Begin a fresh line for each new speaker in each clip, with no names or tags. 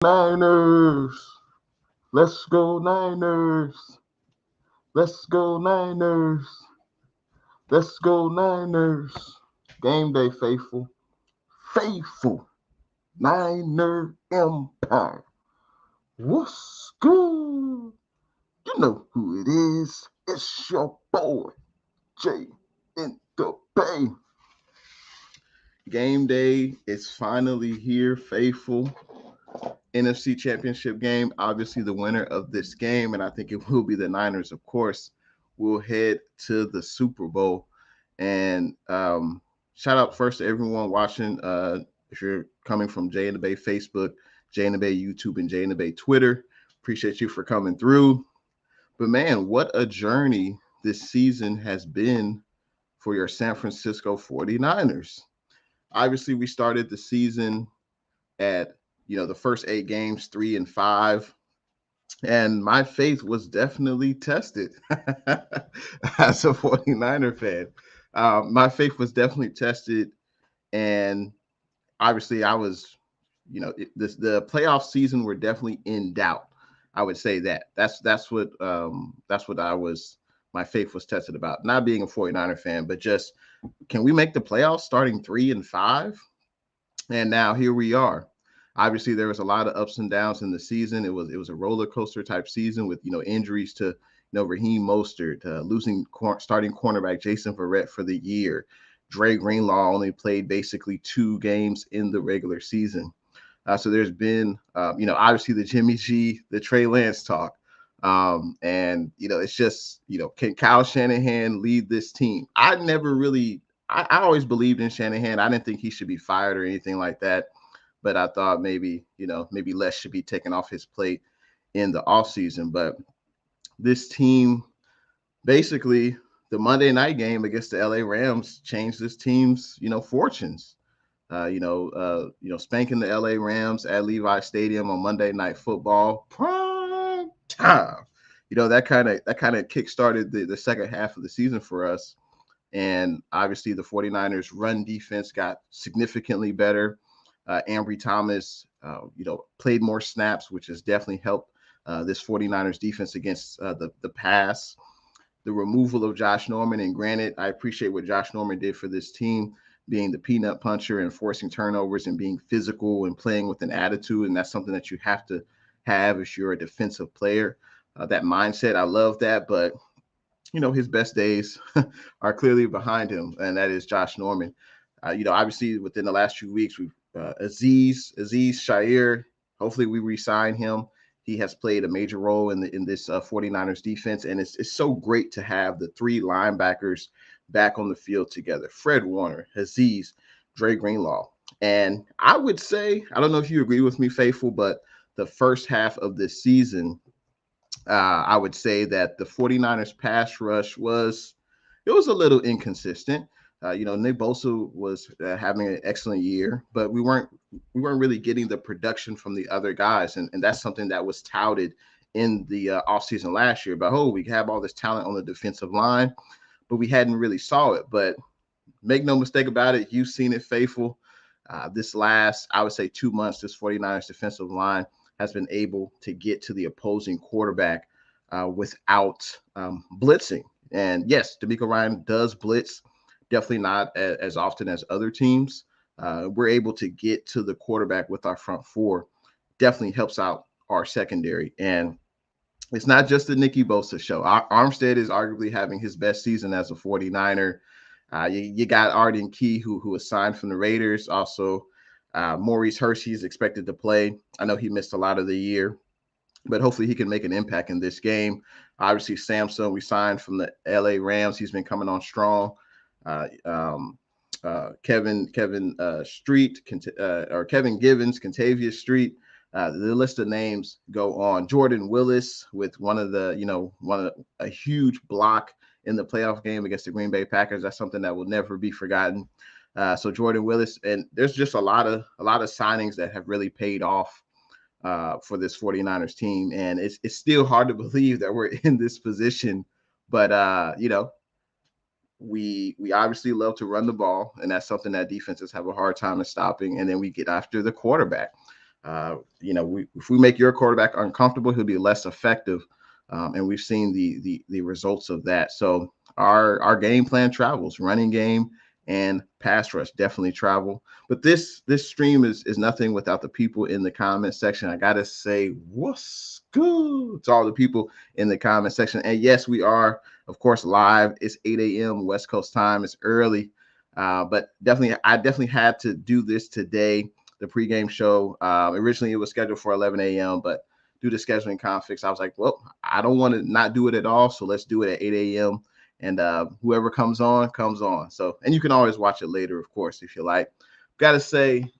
Niners. Let's go Niners. Let's go Niners. Let's go Niners. Game day, faithful. Faithful. Niner Empire. What's good? You know who it is. It's your boy, Jay in the Bay. Game day is finally here, faithful. NFC Championship game. Obviously, the winner of this game, and I think it will be the Niners, of course, will head to the Super Bowl. And shout out first to everyone watching. If you're coming from Jay in the Bay Facebook, Jay in the Bay YouTube, and Jay in the Bay Twitter, appreciate you for coming through. But man, what a journey this season has been for your San Francisco 49ers. Obviously, we started the season at the first 8 games 3-5, and my faith was definitely tested as a 49er fan. My faith was definitely tested, and obviously I was, the playoff season were definitely in doubt. I would say that's what I was. My faith was tested about, not being a 49er fan, but just, can we make the playoffs starting 3-5? And now here we are. Obviously, there was a lot of ups and downs in the season. It was a roller coaster type season with injuries to Raheem Mostert, losing starting cornerback Jason Verrett for the year. Dre Greenlaw only played basically 2 games in the regular season. So there's been, obviously the Jimmy G, the Trey Lance talk. And it's just, can Kyle Shanahan lead this team? I always believed in Shanahan. I didn't think he should be fired or anything like that. But I thought maybe less should be taken off his plate in the offseason. But this team, basically, the Monday night game against the LA Rams changed this team's, fortunes. Spanking the LA Rams at Levi Stadium on Monday Night Football, prime time. That kind of kickstarted the second half of the season for us. And obviously, the 49ers run defense got significantly better. Ambry Thomas, played more snaps, which has definitely helped this 49ers defense against the pass. The removal of Josh Norman, and granted, I appreciate what Josh Norman did for this team, being the peanut puncher and forcing turnovers and being physical and playing with an attitude. And that's something that you have to have if you're a defensive player. That mindset, I love that. But, his best days are clearly behind him, and that is Josh Norman. Obviously, within the last few weeks, we've Aziz Shair. Hopefully, we re-sign him. He has played a major role in this 49ers defense, and it's so great to have the 3 linebackers back on the field together: Fred Warner, Aziz, Dre Greenlaw. And I would say, I don't know if you agree with me, Faithful, but the first half of this season, I would say that the 49ers pass rush was a little inconsistent. Nick Bosa was having an excellent year, but we weren't really getting the production from the other guys, and that's something that was touted in the offseason last year about, we have all this talent on the defensive line, but we hadn't really saw it. But make no mistake about it, you've seen it, Faithful. This last, I would say, 2 months, this 49ers defensive line has been able to get to the opposing quarterback without blitzing. And yes, DeMeco Ryan does blitz, definitely not as often as other teams. We're able to get to the quarterback with our front 4. Definitely helps out our secondary. And it's not just the Nicky Bosa show. Armstead is arguably having his best season as a 49er. You got Arden Key, who was signed from the Raiders. Also, Maurice Hershey is expected to play. I know he missed a lot of the year, but hopefully he can make an impact in this game. Obviously, Samson, we signed from the LA Rams. He's been coming on strong. Kevin Street, or Kevin Givens, Contavious Street. The list of names go on. Jordan Willis with a huge block in the playoff game against the Green Bay Packers. That's something that will never be forgotten. So Jordan Willis, and there's just a lot of signings that have really paid off for this 49ers team. And it's still hard to believe that we're in this position, but we obviously love to run the ball, and that's something that defenses have a hard time in stopping. And then we get after the quarterback. If we make your quarterback uncomfortable, he'll be less effective. And we've seen the results of that. So our game plan travels, running game and pass rush definitely travel. But this stream is nothing without the people in the comment section. I gotta say, what's good to all the people in the comment section. And yes, we are, of course, live. It's 8 a.m. West Coast time. It's early, but I definitely had to do this today. The pregame show. Originally, it was scheduled for 11 a.m., but due to scheduling conflicts, I was like, well, I don't want to not do it at all, so let's do it at 8 a.m. And whoever comes on, comes on. So, and you can always watch it later, of course, if you like. Got to say,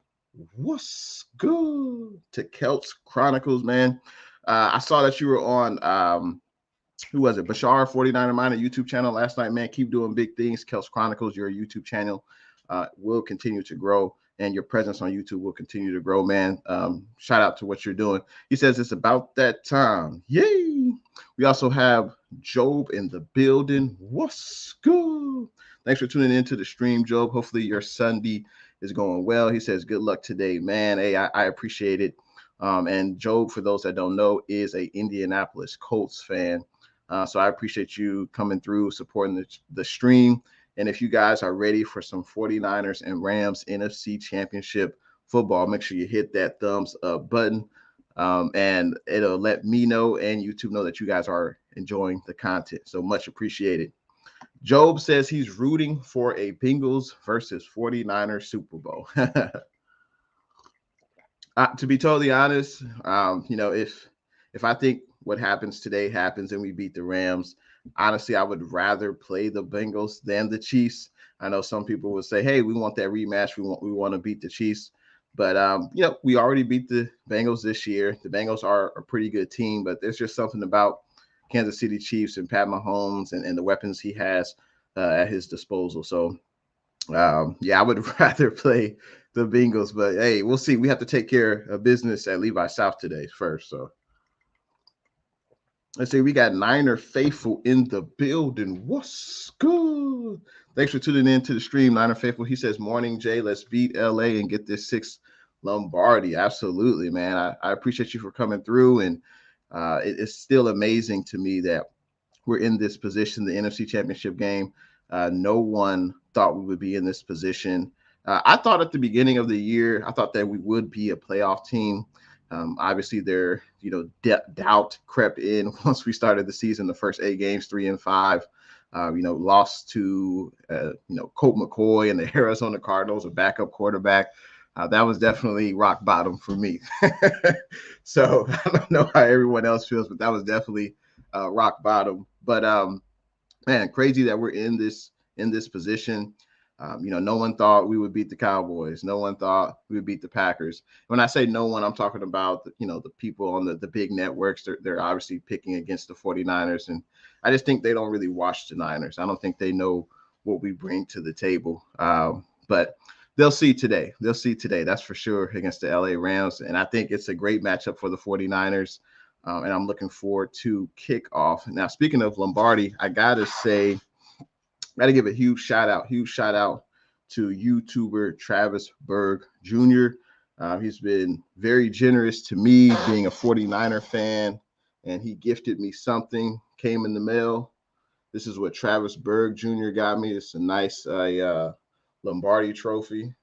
what's good to Celts Chronicles, man. I saw that you were on, who was it? Bashar 49er Miner YouTube channel last night, man. Keep doing big things. Celts Chronicles, your YouTube channel will continue to grow, and your presence on YouTube will continue to grow, man. Shout out to what you're doing. He says it's about that time. Yay! We also have Job in the building. What's good? Thanks for tuning into the stream, Job. Hopefully your Sunday is going well. He says good luck today, man. Hey, I appreciate it. And Job, for those that don't know, is a Indianapolis Colts fan. So I appreciate you coming through, supporting the stream. And if you guys are ready for some 49ers and Rams NFC Championship football, make sure you hit that thumbs up button. And it'll let me know and YouTube know that you guys are enjoying the content. So much appreciated. Job says he's rooting for a Bengals versus 49ers Super Bowl. To be totally honest, if I think what happens today happens and we beat the Rams, honestly, I would rather play the Bengals than the Chiefs. I know some people would say, hey, we want that rematch. We want to beat the Chiefs. But, we already beat the Bengals this year. The Bengals are a pretty good team, but there's just something about Kansas City Chiefs and Pat Mahomes and the weapons he has at his disposal. So, I would rather play the Bengals. But, hey, we'll see. We have to take care of business at Levi South today first. So, let's see, we got Niner Faithful in the building. What's good? Thanks for tuning in to the stream, Niner Faithful. He says, morning, Jay. Let's beat LA and get this 6th Lombardi. Absolutely, man. I appreciate you for coming through. And it's still amazing to me that we're in this position, the NFC Championship game. No one thought we would be in this position. I thought at the beginning of the year, I thought that we would be a playoff team. Obviously, there, doubt crept in once we started the season. The first 8 games, 3-5, lost to, Colt McCoy and the Arizona Cardinals, a backup quarterback. That was definitely rock bottom for me. So I don't know how everyone else feels, but that was definitely rock bottom. But man, crazy that we're in this position. No one thought we would beat the Cowboys. No one thought we would beat the Packers. When I say no one, I'm talking about, the people on the big networks. They're obviously picking against the 49ers. And I just think they don't really watch the Niners. I don't think they know what we bring to the table. But they'll see today. That's for sure, against the LA Rams. And I think it's a great matchup for the 49ers. And I'm looking forward to kickoff. Now, speaking of Lombardi, I got to give a huge shout out to YouTuber Travis Berg Jr. He's been very generous to me, being a 49er fan, and he gifted me something, came in the mail. This is what Travis Berg Jr. got me. It's a nice Lombardi trophy.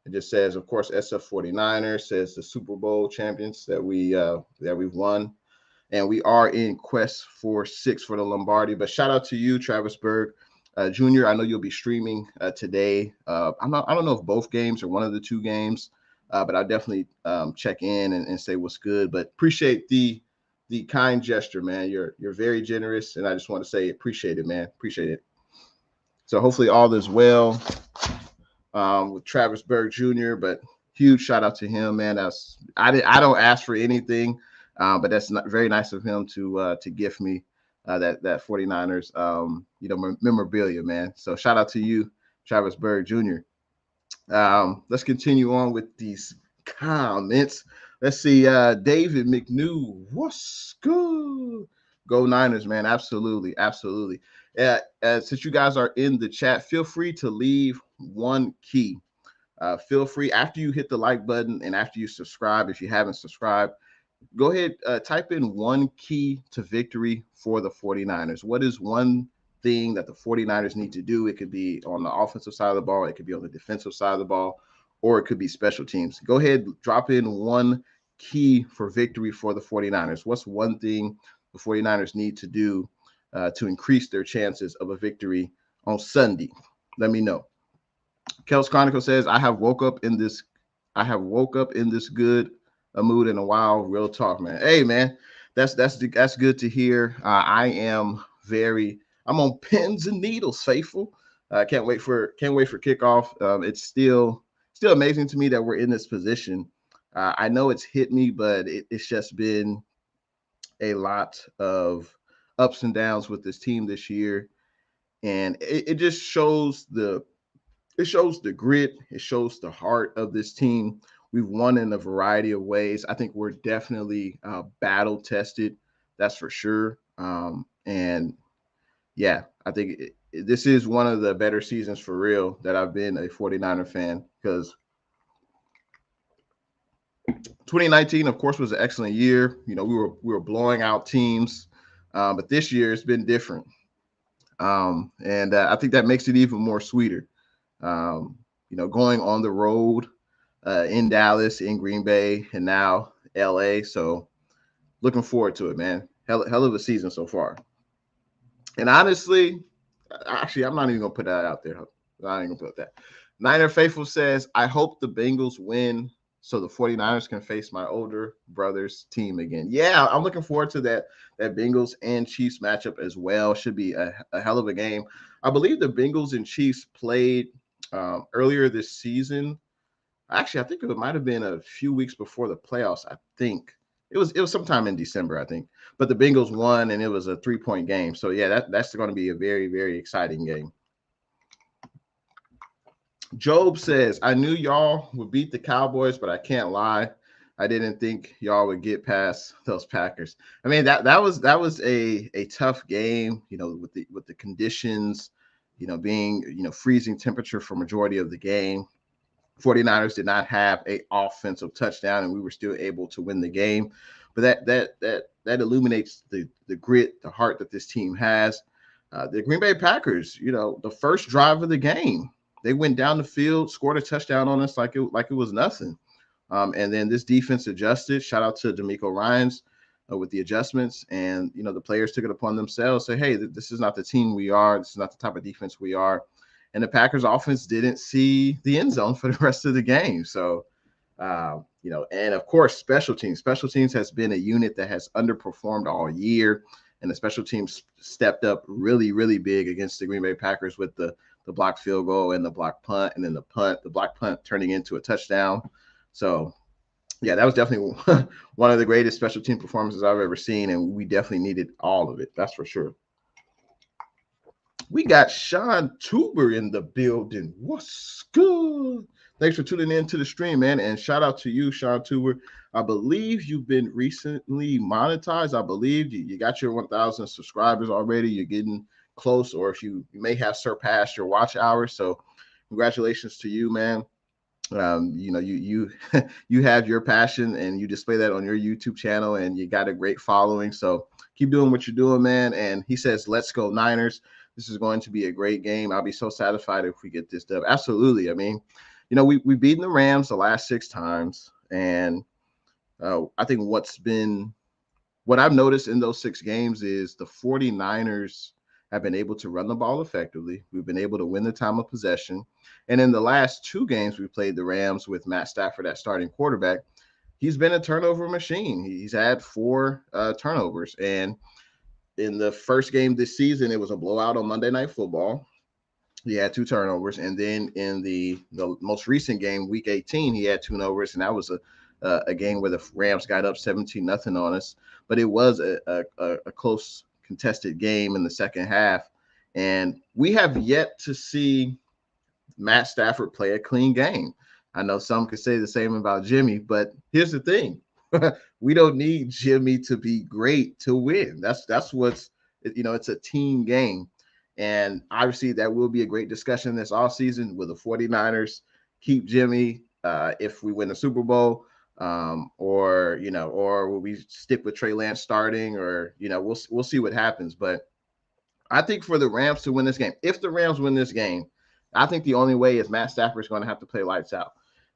It just says, of course, SF 49ers, says the Super Bowl champions that we've won. And we are in quest for 6 for the Lombardi. But shout out to you, Travis Berg Jr. I know you'll be streaming today. I don't know if both games or one of the 2 games, but I'll definitely check in and say what's good. But appreciate the kind gesture, man. You're very generous, and I just want to say appreciate it, man. Appreciate it. So hopefully all is well with Travis Berg Jr. But huge shout out to him, man. I don't ask for anything, but that's very nice of him to gift me that 49ers memorabilia, man. So shout out to you, Travis Berg Jr. Let's continue on with these comments. Let's see, David McNew, what's good? Go Niners, man. Absolutely. Since you guys are in the chat, feel free to leave one key. Feel free, after you hit the like button and after you subscribe, if you haven't subscribed, go ahead, type in one key to victory for the 49ers. What is one thing that the 49ers need to do? It could be on the offensive side of the ball, it could be on the defensive side of the ball, or it could be special teams. Go ahead, drop in one key for victory for the 49ers. What's one thing the 49ers need to do to increase their chances of a victory on Sunday? Let me know. Kels Chronicle says, I have woke up in this good a mood in a while. Real talk, man. Hey, man, that's good to hear. I'm on pins and needles, faithful. Can't wait for kickoff. It's still amazing to me that we're in this position. I know it's hit me, but it's just been a lot of ups and downs with this team this year, and it just shows the grit. It shows the heart of this team. We've won in a variety of ways. I think we're definitely battle tested. That's for sure. And yeah, I think this is one of the better seasons for real that I've been a 49er fan, because 2019, of course, was an excellent year. You know, we were blowing out teams, but this year it's been different. And I think that makes it even more sweeter. Going on the road in Dallas, in Green Bay, and now LA. So looking forward to it, man. Hell of a season so far. And honestly, I'm not even gonna put that out there. I'm not even gonna put that. Niner Faithful says, I hope the Bengals win so the 49ers can face my older brother's team again. Yeah, I'm looking forward to that Bengals and Chiefs matchup as well. Should be a hell of a game. I believe the Bengals and Chiefs played earlier this season. Actually, I think it might have been a few weeks before the playoffs. I think it was sometime in December, I think. But the Bengals won, and it was a 3-point game. So yeah, that's going to be a very, very exciting game. Job says, I knew y'all would beat the Cowboys, but I can't lie, I didn't think y'all would get past those Packers. I mean, that was a tough game, with the conditions, being, freezing temperature for majority of the game. 49ers did not have an offensive touchdown, and we were still able to win the game. But that illuminates the grit, the heart that this team has. The Green Bay Packers, the first drive of the game, they went down the field, scored a touchdown on us like it was nothing. And then this defense adjusted. Shout out to D'Amico Ryans with the adjustments. And, the players took it upon themselves, say, hey, this is not the team we are. This is not the type of defense we are. And the Packers offense didn't see the end zone for the rest of the game. So, and of course, special teams. Special teams has been a unit that has underperformed all year. And the special teams stepped up really, really big against the Green Bay Packers with the blocked field goal and the blocked punt, and then the blocked punt turning into a touchdown. So, yeah, that was definitely one of the greatest special team performances I've ever seen, and we definitely needed all of it. That's for sure. We got Sean Tuber in the building. What's good? Thanks for tuning in to the stream, man. And shout out to you, Sean Tuber. I believe you've been recently monetized. I believe you got your 1,000 subscribers already. You're getting close, or if you may have surpassed your watch hours. So congratulations to you, man. You have your passion, and you display that on your YouTube channel, and you got a great following. So keep doing what you're doing, man. And he says, let's go Niners. This is going to be a great game. I'll be so satisfied if we get this dub. Absolutely. I mean, we've beaten the Rams the last 6 times. And I think what I've noticed in those 6 games is the 49ers have been able to run the ball effectively. We've been able to win the time of possession. And in the last 2 games, we played the Rams with Matt Stafford at starting quarterback. He's been a turnover machine. He's had 4 turnovers. And in the first game this season, it was a blowout on Monday Night Football. He had 2 turnovers. And then in the most recent game, week 18, he had 2 turnovers. And that was a game where the Rams got up 17-0 on us. But it was a close contested game in the second half. And we have yet to see Matt Stafford play a clean game. I know some could say the same about Jimmy, but here's the thing. We don't need Jimmy to be great to win. That's what's, it's a team game. And obviously that will be a great discussion this offseason. Will the 49ers keep Jimmy if we win the Super Bowl, or will we stick with Trey Lance starting, or we'll see what happens. But I think for the Rams to win this game, if the Rams win this game, I think the only way is Matt Stafford's going to have to play lights out.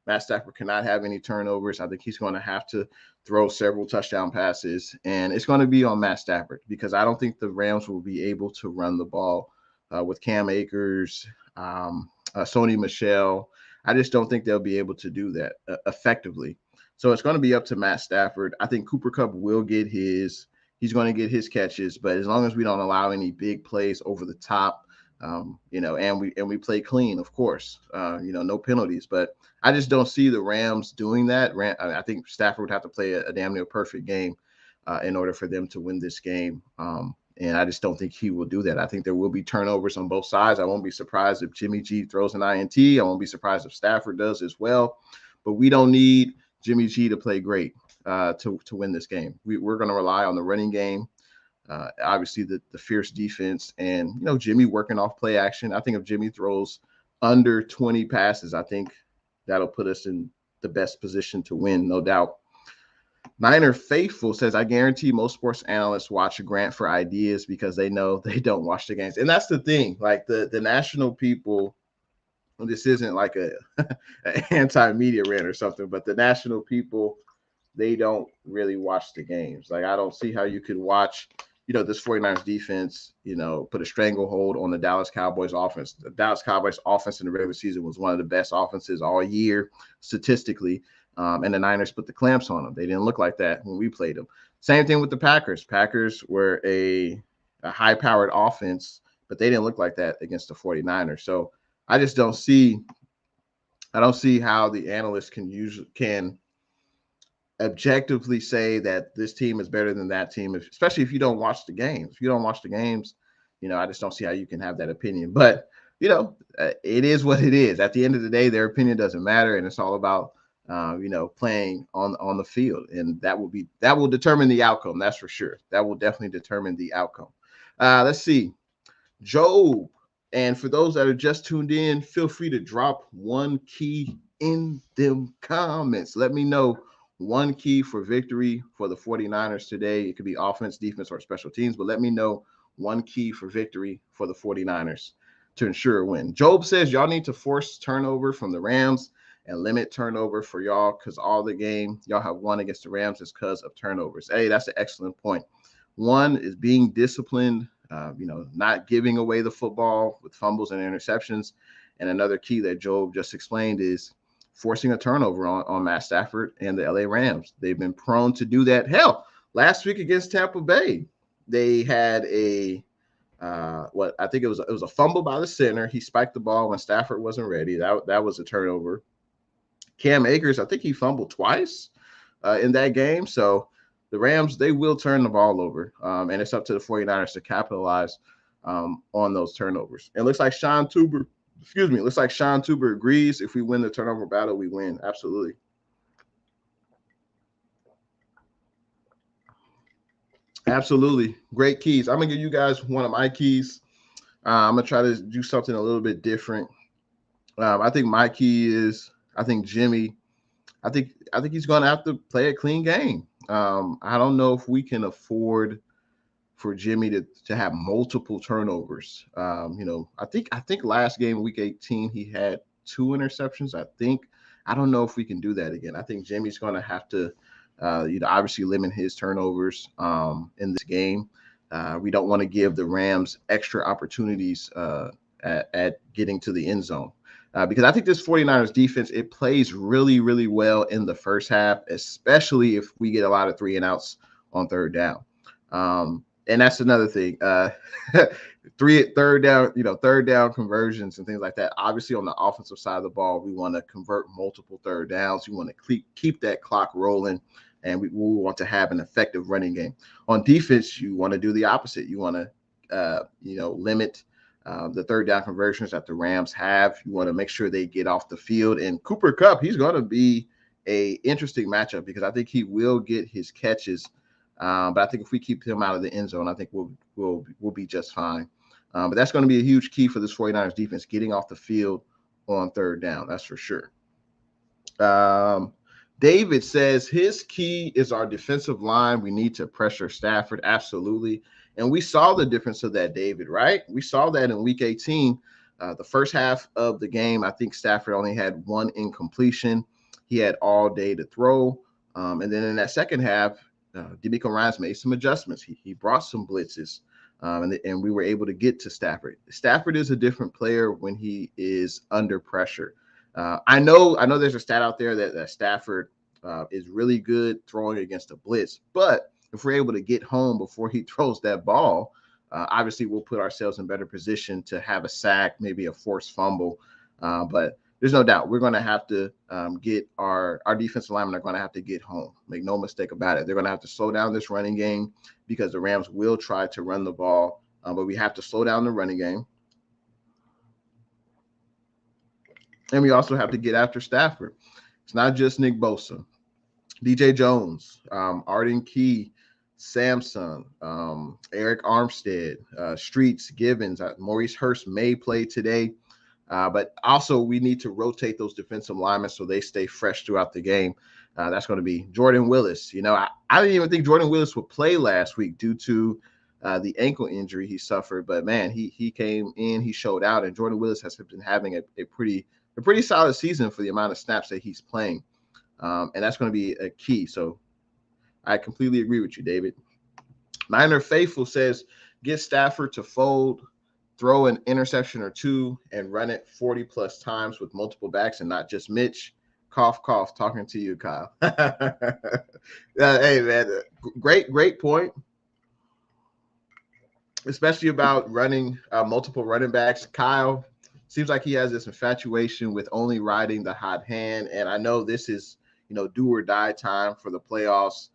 Matt Stafford cannot have any turnovers. I think he's going to have to throw several touchdown passes, and it's going to be on Matt Stafford because I don't think the Rams will be able to run the ball with Cam Akers, Sony Michel. I just don't think they'll be able to do that effectively. So it's going to be up to Matt Stafford. I think Cooper Kupp will get his. He's going to get his catches, but as long as we don't allow any big plays over the top, and we play clean, of course, no penalties. But I just don't see the Rams doing that. I think Stafford would have to play a damn near perfect game in order for them to win this game. And I just don't think he will do that. I think there will be turnovers on both sides. I won't be surprised if Jimmy G throws an INT. I won't be surprised if Stafford does as well. But we don't need Jimmy G to play great to win this game. We're going to rely on the running game. Obviously, the fierce defense and, Jimmy working off play action. I think if Jimmy throws under 20 passes, I think that'll put us in the best position to win, no doubt. Niner Faithful says, I guarantee most sports analysts watch Grant for ideas because they know they don't watch the games. And that's the thing. Like the national people, this isn't like an anti-media rant or something, but the national people, they don't really watch the games. Like, I don't see how you could watch, this 49ers defense, put a stranglehold on the Dallas Cowboys offense. The Dallas Cowboys offense in the regular season was one of the best offenses all year statistically. And the Niners put the clamps on them. They didn't look like that when we played them. Same thing with the Packers. Packers were a high-powered offense, but they didn't look like that against the 49ers. So I just don't see how the analysts can objectively say that this team is better than that team, especially if you don't watch the games. If you don't watch the games, I just don't see how you can have that opinion. But, it is what it is. At the end of the day, their opinion doesn't matter, and it's all about playing on the field, and that will determine the outcome. That's for sure. That will definitely determine the outcome. Let's see, Job. And for those that are just tuned in, feel free to drop one key in them comments. Let me know one key for victory for the 49ers today. It could be offense, defense, or special teams, but let me know one key for victory for the 49ers to ensure a win. Job says y'all need to force turnover from the Rams and limit turnover for y'all because all the game y'all have won against the Rams is because of turnovers. Hey, that's an excellent point. One is being disciplined, not giving away the football with fumbles and interceptions. And another key that Job just explained is forcing a turnover on Matt Stafford and the LA Rams. They've been prone to do that. Hell, last week against Tampa Bay, they had I think it was a fumble by the center. He spiked the ball when Stafford wasn't ready. That was a turnover. Cam Akers, I think he fumbled twice in that game. So the Rams, they will turn the ball over, and it's up to the 49ers to capitalize on those turnovers. And it looks like Sean Tuber agrees. If we win the turnover battle, we win. Absolutely. Absolutely. Great keys. I'm going to give you guys one of my keys. I'm going to try to do something a little bit different. I think my key is, I think Jimmy, I think he's going to have to play a clean game. I don't know if we can afford for Jimmy to have multiple turnovers. I think last game, week 18, he had 2 interceptions. I don't know if we can do that again. I think Jimmy's going to have to, obviously limit his turnovers in this game. We don't want to give the Rams extra opportunities at getting to the end zone. Because I think this 49ers defense, it plays really, really well in the first half, especially if we get a lot of 3-and-outs on third down. And that's another thing. Third down conversions and things like that. Obviously, on the offensive side of the ball, we want to convert multiple third downs. We want to keep that clock rolling, and we want to have an effective running game. On defense, you want to do the opposite. You want to, limit the third down conversions that the Rams have. You want to make sure they get off the field. And Cooper Kupp, he's going to be a interesting matchup because I think he will get his catches. But I think if we keep him out of the end zone, I think we'll be just fine. But that's going to be a huge key for this 49ers defense, getting off the field on third down. That's for sure. Um, David says his key is our defensive line. We need to pressure Stafford. Absolutely. And we saw the difference of that, David, right? We saw that in week 18. The first half of the game, I think Stafford only had one incompletion. He had all day to throw. And then in that second half, DeMeco Ryans made some adjustments. He brought some blitzes, and we were able to get to Stafford. Stafford is a different player when he is under pressure. I know there's a stat out there that Stafford is really good throwing against a blitz, but if we're able to get home before he throws that ball, obviously we'll put ourselves in better position to have a sack, maybe a forced fumble. But there's no doubt we're going to have to get our defensive linemen are going to have to get home. Make no mistake about it. They're going to have to slow down this running game because the Rams will try to run the ball, but we have to slow down the running game. And we also have to get after Stafford. It's not just Nick Bosa. DJ Jones, Arden Key, Samson, Eric Armstead, Streets, Givens, Maurice Hurst may play today. But also we need to rotate those defensive linemen so they stay fresh throughout the game. That's going to be Jordan Willis. I didn't even think Jordan Willis would play last week due to the ankle injury he suffered. But, man, he came in, he showed out, and Jordan Willis has been having a pretty solid season for the amount of snaps that he's playing. And that's going to be a key. So I completely agree with you, David. Niner Faithful says, get Stafford to fold, throw an interception or two, and run it 40-plus times with multiple backs and not just Mitch. Cough, cough, talking to you, Kyle. Hey, man, great point. Especially about running multiple running backs. Kyle seems like he has this infatuation with only riding the hot hand. And I know this is, do or die time for the playoffs.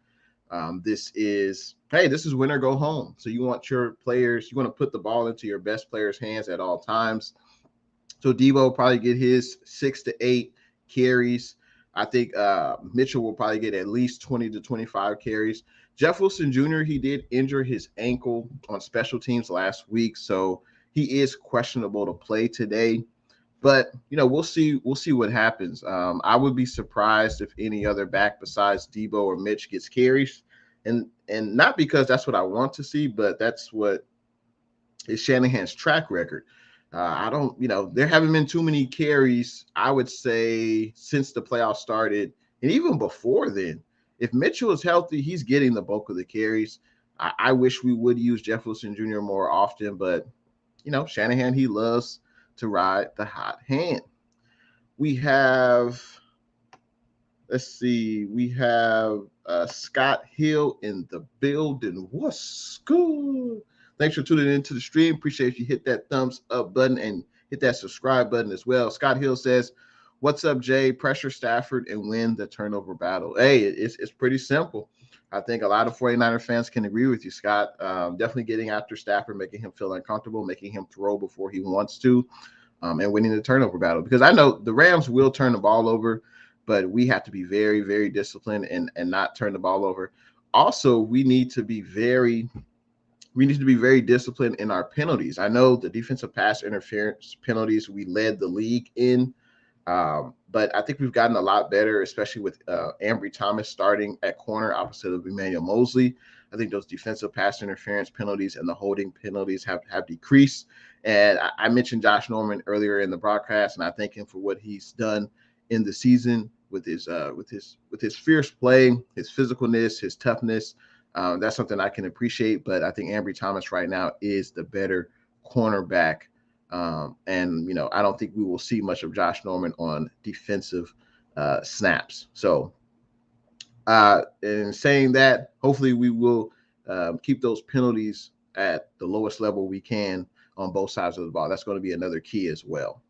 This is win or go home. So you want your players, you want to put the ball into your best players' hands at all times. So Debo will probably get his 6 to 8 carries. I think Mitchell will probably get at least 20 to 25 carries. Jeff Wilson Jr., he did injure his ankle on special teams last week, so he is questionable to play today. But, we'll see what happens. I would be surprised if any other back besides Debo or Mitch gets carries. And not because that's what I want to see, but that's what is Shanahan's track record. There haven't been too many carries, I would say, since the playoffs started. And even before then, if Mitchell is healthy, he's getting the bulk of the carries. I wish we would use Jeff Wilson Jr. more often, but, Shanahan, he loves to ride the hot hand. We have, Scott Hill in the building. What's good? Thanks for tuning into the stream. Appreciate you hit that thumbs up button and hit that subscribe button as well. Scott Hill says, what's up, Jay? Pressure Stafford and win the turnover battle. Hey, it's pretty simple. I think a lot of 49er fans can agree with you, Scott. Definitely getting after Stafford, making him feel uncomfortable, making him throw before he wants to, and winning the turnover battle. Because I know the Rams will turn the ball over, but we have to be very, very disciplined and not turn the ball over. Also, we need to be very disciplined in our penalties. I know the defensive pass interference penalties, we led the league in, but I think we've gotten a lot better, especially with Ambry Thomas starting at corner opposite of Emmanuel Mosley. I think those defensive pass interference penalties and the holding penalties have decreased. And I mentioned Josh Norman earlier in the broadcast, and I thank him for what he's done in the season with his fierce play, his physicalness, his toughness. That's something I can appreciate, but I think Ambry Thomas right now is the better cornerback. And I don't think we will see much of Josh Norman on defensive snaps. So, in saying that, hopefully we will keep those penalties at the lowest level we can on both sides of the ball. That's going to be another key as well.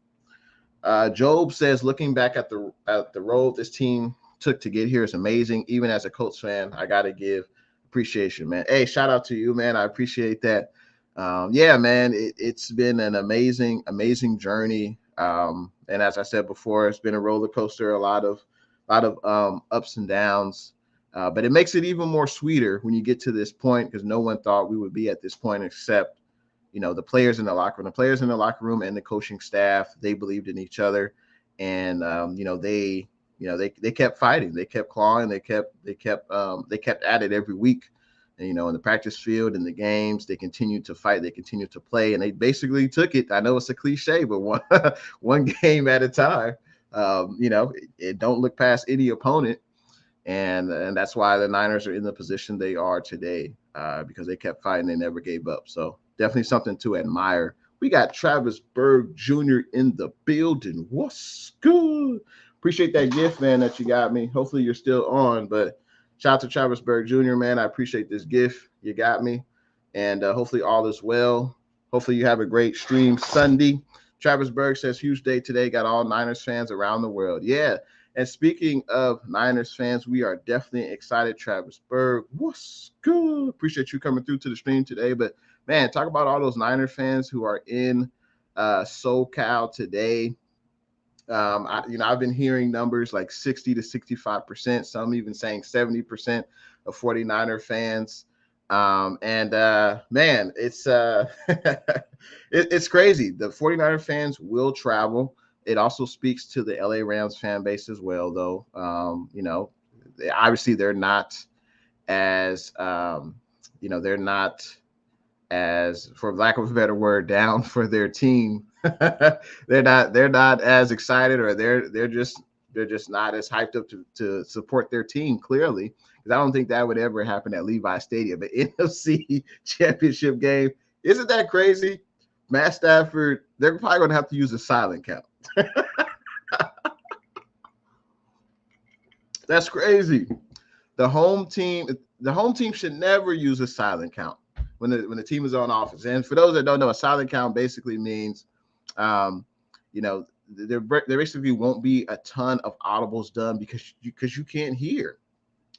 Job says, looking back at the road this team took to get here is amazing. Even as a Colts fan, I got to give appreciation, man. Hey, shout out to you, man. I appreciate that. Yeah, man, it's been an amazing journey. And as I said before, it's been a roller coaster, a lot of ups and downs. But it makes it even more sweeter when you get to this point, because no one thought we would be at this point except, the players in the locker room, and the coaching staff. They believed in each other, and they they kept fighting, they kept clawing, they kept at it every week. And, in the practice field, in the games, they continued to fight, they continued to play, and they basically took it. I know it's a cliche, but one game at a time. It don't look past any opponent, and that's why the Niners are in the position they are today, because they kept fighting, they never gave up. So definitely something to admire. We got Travis Berg Jr. in the building. What's good? Appreciate that gift, man, that you got me. Hopefully you're still on, but shout out to Travis Berg Jr., man. I appreciate this gift. You got me. And hopefully all is well. Hopefully you have a great stream Sunday. Travis Berg says, huge day today. Got all Niners fans around the world. Yeah. And speaking of Niners fans, we are definitely excited. Travis Berg, what's good? Appreciate you coming through to the stream today. But, man, talk about all those Niners fans who are in SoCal today. I've been hearing numbers like 60 to 65%, some even saying 70% of 49er fans. Man, it's it's crazy. The 49er fans will travel. It also speaks to the LA Rams fan base as well, though. Obviously they're not as they're not as, for lack of a better word, down for their team. they're not as excited, or they're just not as hyped up to support their team, clearly, because I don't think that would ever happen at Levi Stadium. But NFC Championship game, isn't that crazy? Matt Stafford, they're probably going to have to use a silent count. That's crazy. The home team should never use a silent count when the team is on offense. And for those that don't know, a silent count basically means, there basically won't be a ton of audibles done because you can't hear.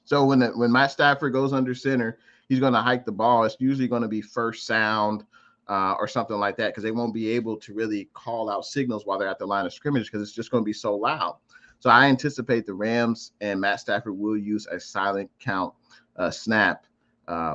So when Matt Stafford goes under center, he's going to hike the ball. It's usually going to be first sound or something like that, because they won't be able to really call out signals while they're at the line of scrimmage, because it's just going to be so loud. So I anticipate the Rams and Matt Stafford will use a silent count snap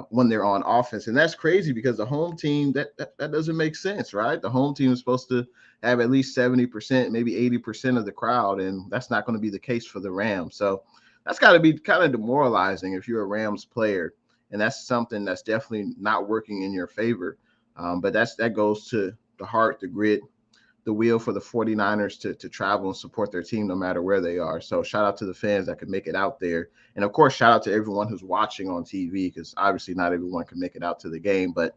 when they're on offense. And that's crazy, because the home team, that doesn't make sense, right? The home team is supposed to have at least 70%, maybe 80% of the crowd, and that's not going to be the case for the Rams. So that's got to be kind of demoralizing if you're a Rams player, and that's something that's definitely not working in your favor. But that goes to the heart, the grit, the will for the 49ers to travel and support their team no matter where they are. So shout out to the fans that could make it out there. And of course, shout out to everyone who's watching on TV, because obviously not everyone can make it out to the game. But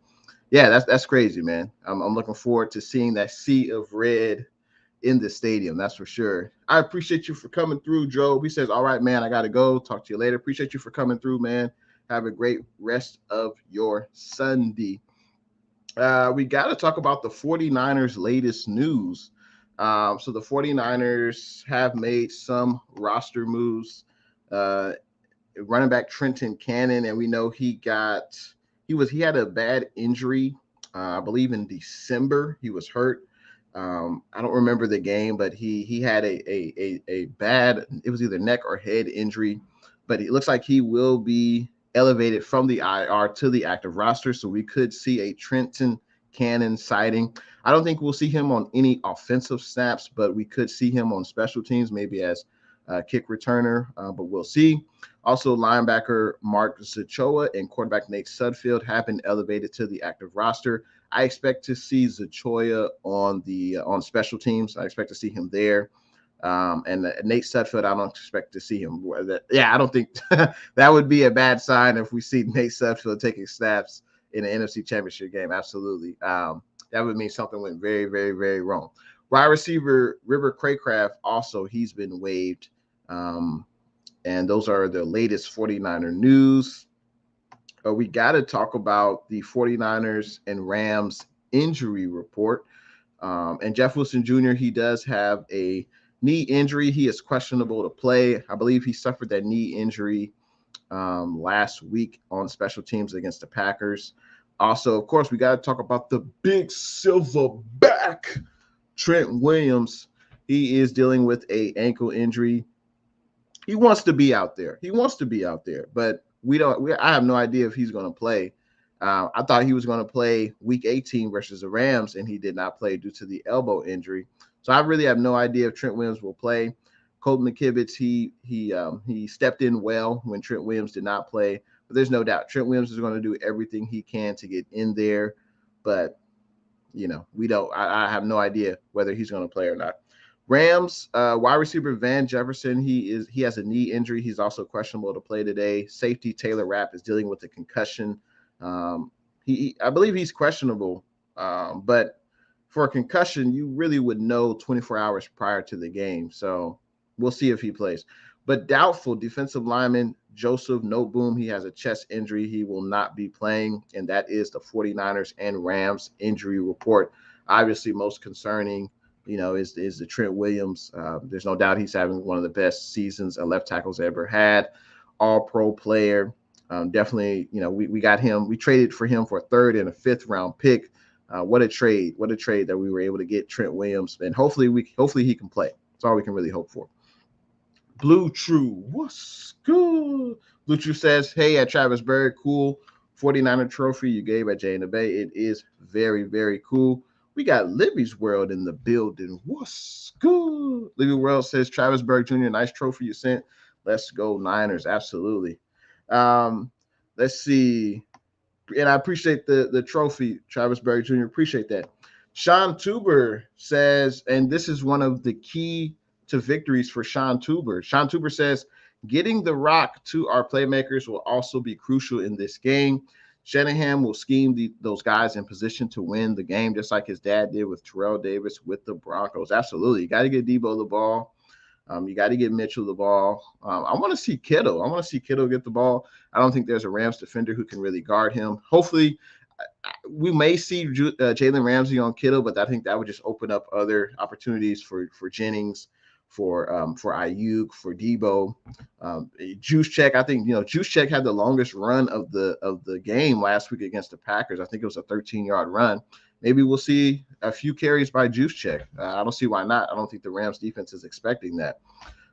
yeah, that's crazy, man. I'm looking forward to seeing that sea of red in the stadium. That's for sure. I appreciate you for coming through, Joe. He says, all right, man, I got to go. Talk to you later. Appreciate you for coming through, man. Have a great rest of your Sunday. We got to talk about the 49ers' latest news. So the 49ers have made some roster moves. Running back Trenton Cannon, and we know he had a bad injury. I believe in December he was hurt. I don't remember the game, but he had a bad, it was either neck or head injury, but it looks like he will be elevated from the IR to the active roster. So we could see a Trenton Cannon sighting. I don't think we'll see him on any offensive snaps, but we could see him on special teams, maybe as a kick returner, but we'll see. Also, linebacker Mark Zachoa and quarterback Nate Sudfeld have been elevated to the active roster. I expect to see Zachoa on special teams. I expect to see him there. And Nate Sudfeld, I don't expect to see him. I don't think that would be a bad sign if we see Nate Sudfeld taking snaps in the NFC Championship game. Absolutely. That would mean something went very, very, very wrong. Wide receiver River Craycraft, also, he's been waived. And those are the latest 49er news. We got to talk about the 49ers and Rams injury report. And Jeff Wilson Jr., he does have a knee injury. He is questionable to play. I believe he suffered that knee injury last week on special teams against the Packers. Also, of course, we got to talk about the big silverback, Trent Williams. He is dealing with an ankle injury. He wants to be out there. But I have no idea if he's going to play. I thought he was going to play week 18 versus the Rams, and he did not play due to the elbow injury. So I really have no idea if Trent Williams will play. Colton McKivitz, he stepped in well when Trent Williams did not play. But there's no doubt Trent Williams is going to do everything he can to get in there. But, we don't. I have no idea whether he's going to play or not. Rams wide receiver Van Jefferson, he has a knee injury. He's also questionable to play today. Safety Taylor Rapp is dealing with a concussion. I believe he's questionable, but for a concussion, you really would know 24 hours prior to the game. So we'll see if he plays. But doubtful defensive lineman Joseph Noteboom, he has a chest injury. He will not be playing, and that is the 49ers and Rams injury report. Obviously, most concerning, is the Trent Williams. There's no doubt he's having one of the best seasons a left tackle's ever had. All-pro player. Definitely, we got him. We traded for him for a 3rd and a 5th round pick. What a trade that we were able to get Trent Williams, and hopefully he can play. That's all we can really hope for. Blue True, what's good? Blue True says, hey, at Travis Berg, cool 49er trophy you gave at intheBay. It is very, very cool. We got Libby's World in the building. What's good? Libby World says, Travis Berg Jr., nice trophy you sent. Let's go Niners. Absolutely. Let's see. And I appreciate the trophy, Travis Berg Jr. Appreciate that. Sean Tuber says, and this is one of the key to victories for Sean Tuber. Sean Tuber says, getting the rock to our playmakers will also be crucial in this game. Shanahan will scheme those guys in position to win the game, just like his dad did with Terrell Davis with the Broncos. Absolutely. You got to get Debo the ball. You got to get Mitchell the ball. I want to see Kittle. I want to see Kittle get the ball. I don't think there's a Rams defender who can really guard him. Hopefully, we may see Jalen Ramsey on Kittle, but I think that would just open up other opportunities for Jennings, for Ayuk, for Debo. Juszczyk, I think Juszczyk had the longest run of the game last week against the Packers. I think it was a 13-yard run. Maybe we'll see a few carries by Juszczyk. I don't see why not. I don't think the Rams defense is expecting that.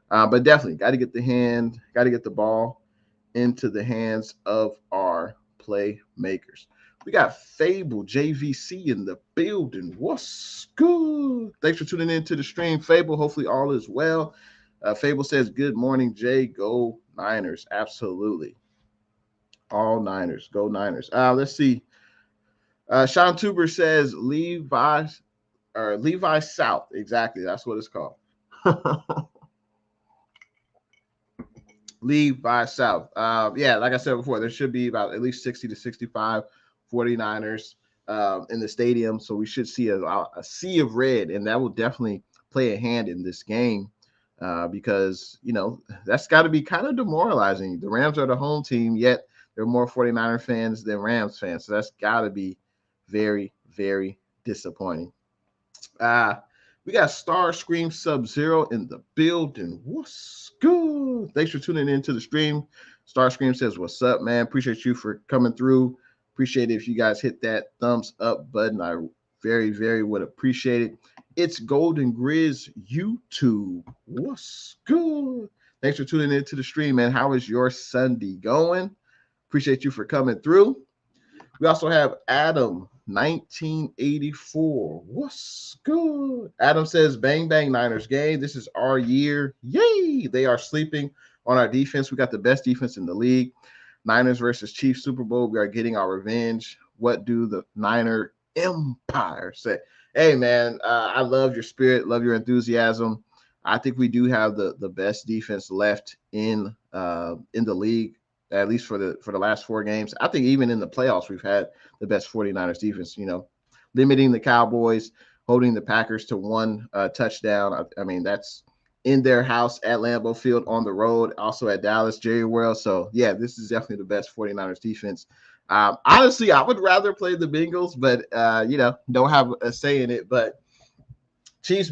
But definitely got to get the ball into the hands of our playmakers. We got Fable JVC in the building. What's good? Thanks for tuning in to the stream, Fable. Hopefully all is well. Fable says, good morning, Jay. Go Niners. Absolutely. All Niners. Go Niners. Let's see. Sean Tuber says Levi South. Exactly. That's what it's called. Levi South. Yeah, like I said before, there should be about at least 60 to 65 49ers in the stadium. So we should see a sea of red, and that will definitely play a hand in this game because, that's got to be kind of demoralizing. The Rams are the home team, yet there are more 49er fans than Rams fans. So that's got to be very, very disappointing. We got Starscream Sub-Zero in the building. What's good? Thanks for tuning into the stream. Starscream says, what's up, man? Appreciate you for coming through. Appreciate it if you guys hit that thumbs up button. I very, very would appreciate it. It's Golden Grizz YouTube. What's good? Thanks for tuning into the stream, man. How is your Sunday going? Appreciate you for coming through. We also have Adam 1984. What's good? Adam says, bang, bang, Niners game. This is our year. Yay! They are sleeping on our defense. We got the best defense in the league. Niners versus Chiefs Super Bowl. We are getting our revenge. What do the Niner Empire say? Hey, man, I love your spirit, love your enthusiasm. I think we do have the best defense left in the league, at least for the last 4 games. I think even in the playoffs, we've had the best 49ers defense, limiting the Cowboys, holding the Packers to 1 touchdown. I mean, that's in their house at Lambeau Field, on the road, also at Dallas, Jerry World. So, yeah, this is definitely the best 49ers defense. Honestly, I would rather play the Bengals, but, don't have a say in it. But Chiefs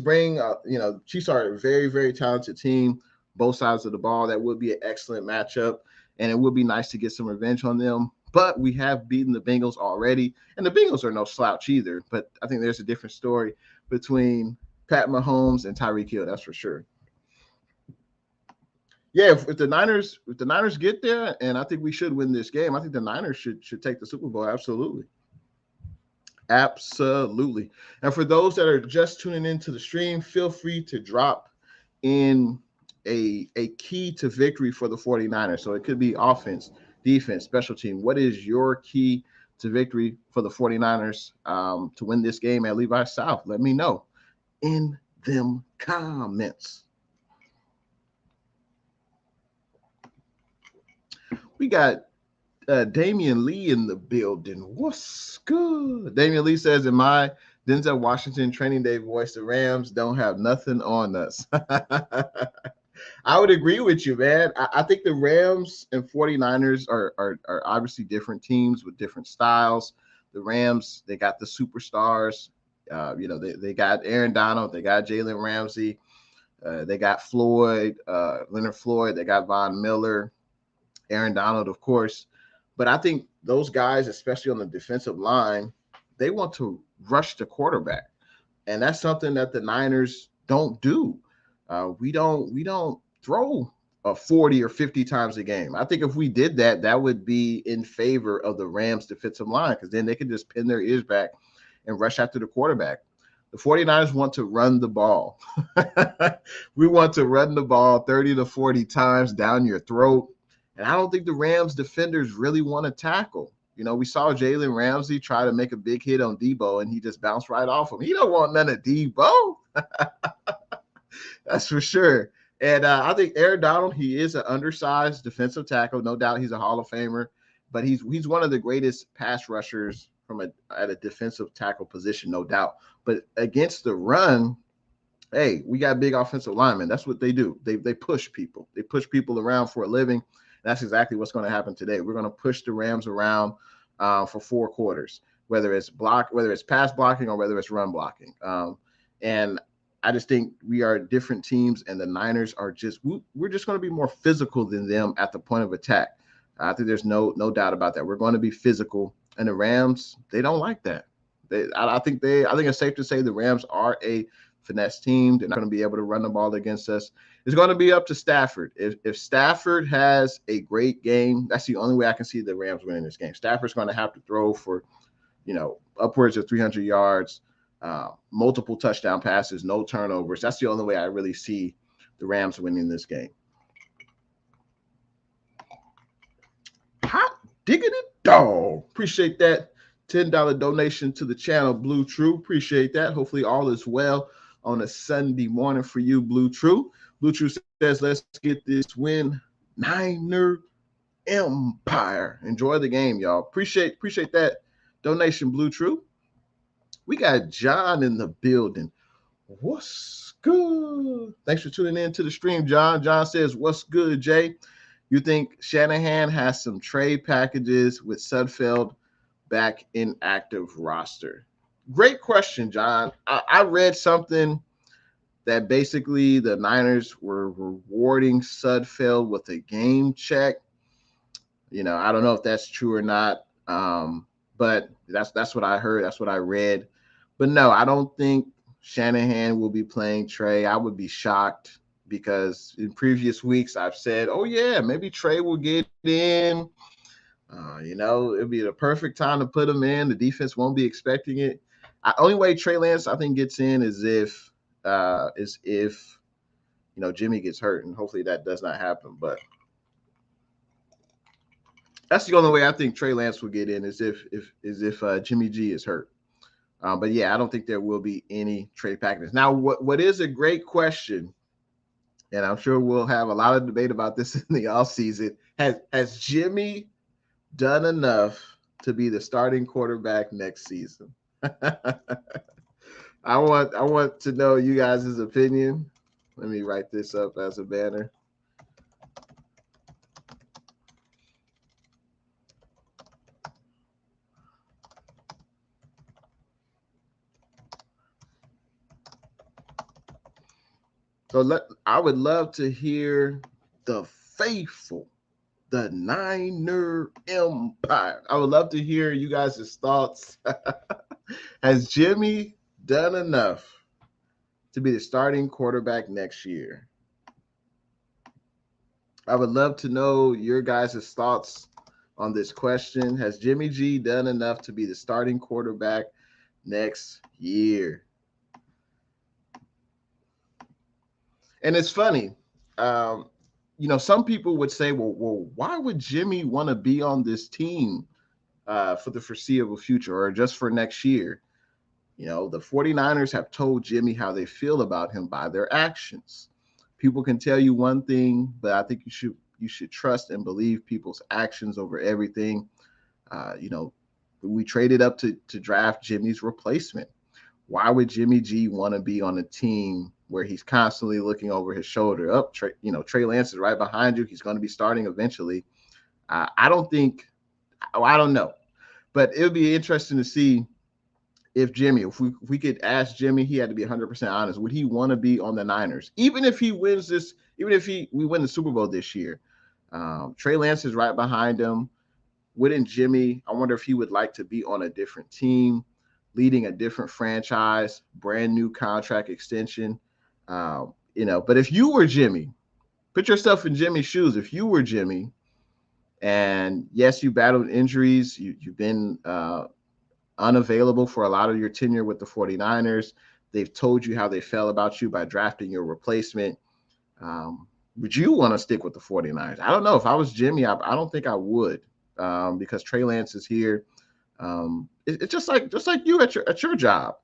Chiefs are a very, very talented team, both sides of the ball. That would be an excellent matchup, and it would be nice to get some revenge on them. But we have beaten the Bengals already, and the Bengals are no slouch either. But I think there's a different story between Pat Mahomes and Tyreek Hill, that's for sure. Yeah, if the Niners get there, and I think we should win this game, I think the Niners should take the Super Bowl. Absolutely. Absolutely. And for those that are just tuning into the stream, feel free to drop in a key to victory for the 49ers. So it could be offense, defense, special team. What is your key to victory for the 49ers to win this game at Levi South? Let me know in them comments. We got Damian Lee in the building. What's good? Damian Lee says, in my Denzel Washington training day voice, the Rams don't have nothing on us. I would agree with you, man. I think the Rams and 49ers are obviously different teams with different styles. The Rams, they got the superstars. They got Aaron Donald. They got Jalen Ramsey. They got Leonard Floyd. They got Von Miller, Aaron Donald, of course. But I think those guys, especially on the defensive line, they want to rush the quarterback. And that's something that the Niners don't do. We don't throw 40 or 50 times a game. I think if we did that, that would be in favor of the Rams defensive line, because then they could just pin their ears back and rush after the quarterback. The 49ers want to run the ball. We want to run the ball 30 to 40 times down your throat. And I don't think the Rams defenders really want to tackle. We saw Jalen Ramsey try to make a big hit on Debo, and he just bounced right off him. He don't want none of Debo. That's for sure. And I think Aaron Donald, he is an undersized defensive tackle. No doubt he's a Hall of Famer, but he's one of the greatest pass rushers at a defensive tackle position, no doubt. But against the run, hey, we got big offensive linemen. That's what they do. They push people. They push people around for a living. That's exactly what's going to happen today. We're going to push the Rams around for 4 quarters, whether it's pass blocking or whether it's run blocking. And I just think we are different teams, and the Niners are we're just going to be more physical than them at the point of attack. I think there's no doubt about that. We're going to be physical, and the Rams, they don't like that. I think it's safe to say the Rams are a finesse team. They're not going to be able to run the ball against us. It's going to be up to Stafford. If Stafford has a great game, that's the only way I can see the Rams winning this game. Stafford's going to have to throw for, upwards of 300 yards, multiple touchdown passes, no turnovers. That's the only way I really see the Rams winning this game. Hot diggity dog. Appreciate that $10 donation to the channel, Blue True. Appreciate that. Hopefully all is well on a Sunday morning for you, Blue True. Blue True says, let's get this win. Niner Empire. Enjoy the game, y'all. Appreciate that donation, Blue True. We got John in the building. What's good? Thanks for tuning in to the stream, John. John says, what's good, Jay? You think Shanahan has some trade packages with Sudfeld back in active roster? Great question, John. I read something that basically the Niners were rewarding Sudfeld with a game check. I don't know if that's true or not, but that's what I heard. That's what I read. But no, I don't think Shanahan will be playing Trey. I would be shocked, because in previous weeks I've said, oh yeah, maybe Trey will get in. It'll be the perfect time to put him in. The defense won't be expecting it. Only way Trey Lance, I think, gets in is if Jimmy gets hurt, and hopefully that does not happen. But that's the only way I think Trey Lance will get in, is if Jimmy G is hurt. But yeah, I don't think there will be any trade packages. Now, what is a great question, and I'm sure we'll have a lot of debate about this in the offseason, has Jimmy done enough to be the starting quarterback next season? I want to know you guys' opinion. Let me write this up as a banner. So I would love to hear the faithful, the Niner Empire. I would love to hear you guys' thoughts. Has Jimmy done enough to be the starting quarterback next year? I would love to know your guys' thoughts on this question. Has Jimmy G done enough to be the starting quarterback next year? And it's funny. some people would say, well, why would Jimmy want to be on this team for the foreseeable future or just for next year? The 49ers have told Jimmy how they feel about him by their actions. People can tell you one thing, but I think you should trust and believe people's actions over everything. We traded up to draft Jimmy's replacement. Why would Jimmy G want to be on a team where he's constantly looking over his shoulder? Trey Lance is right behind you. He's going to be starting eventually. I don't know, but it would be interesting to see if we could ask Jimmy, he had to be 100% honest. Would he want to be on the Niners, even if he wins this? Even if we win the Super Bowl this year, Trey Lance is right behind him. Wouldn't Jimmy? I wonder if he would like to be on a different team, leading a different franchise, brand new contract extension. But if you were Jimmy, put yourself in Jimmy's shoes. If you were Jimmy, and yes, you battled injuries, you've been unavailable for a lot of your tenure with the 49ers. They've told you how they felt about you by drafting your replacement. Would you want to stick with the 49ers? I don't know. If I was Jimmy, I don't think I would, because Trey Lance is here. It's just like you at your job.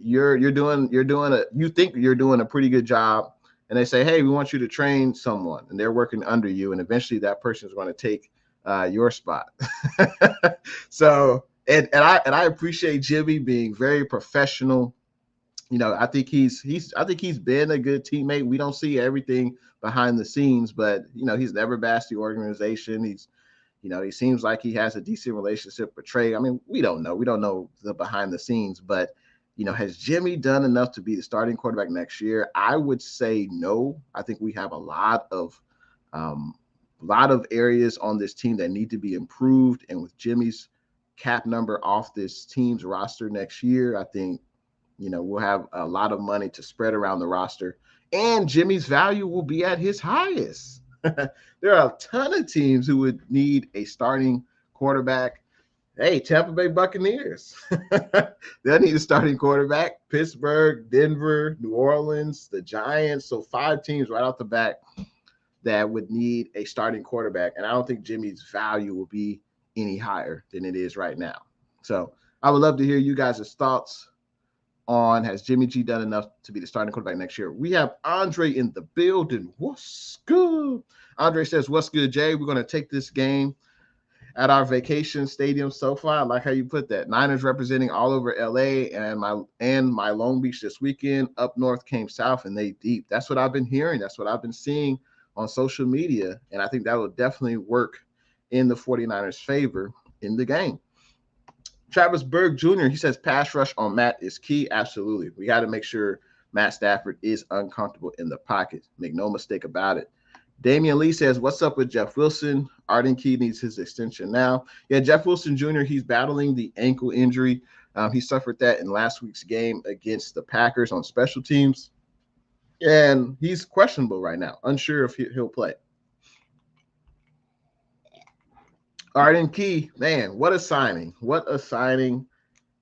You think you're doing a pretty good job, and they say, hey, we want you to train someone, and they're working under you, and eventually that person is going to take your spot. So and I appreciate Jimmy being very professional. I think he's been a good teammate. We don't see everything behind the scenes, but he's never bashed the organization. He seems like he has a decent relationship with Trey. I mean, we don't know the behind the scenes, but has Jimmy done enough to be the starting quarterback next year? I would say no. I think we have a lot of areas on this team that need to be improved, and with Jimmy's cap number off this team's roster next year, I think we'll have a lot of money to spread around the roster, and Jimmy's value will be at his highest. There are a ton of teams who would need a starting quarterback. Hey, Tampa Bay Buccaneers. They'll need a starting quarterback. Pittsburgh, Denver, New Orleans, the Giants. So 5 teams right off the bat that would need a starting quarterback. And I don't think Jimmy's value will be any higher than it is right now. So I would love to hear you guys' thoughts on, has Jimmy G done enough to be the starting quarterback next year? We have Andre in the building. What's good? Andre says, what's good, Jay? We're going to take this game at our vacation stadium SoFi. I like how you put that. Niners representing all over LA, and my Long Beach this weekend. Up north came south, and they deep. That's what I've been hearing. That's what I've been seeing on social media, and I think that will definitely work in the 49ers' favor in the game. Travis Berg Jr., he says pass rush on Matt is key. Absolutely. We got to make sure Matt Stafford is uncomfortable in the pocket. Make no mistake about it. Damian Lee says, what's up with Jeff Wilson? Arden Key needs his extension now. Yeah, Jeff Wilson Jr., he's battling the ankle injury. He suffered that in last week's game against the Packers on special teams. And he's questionable right now. Unsure if he'll play. Arden Key, man, what a signing. What a signing.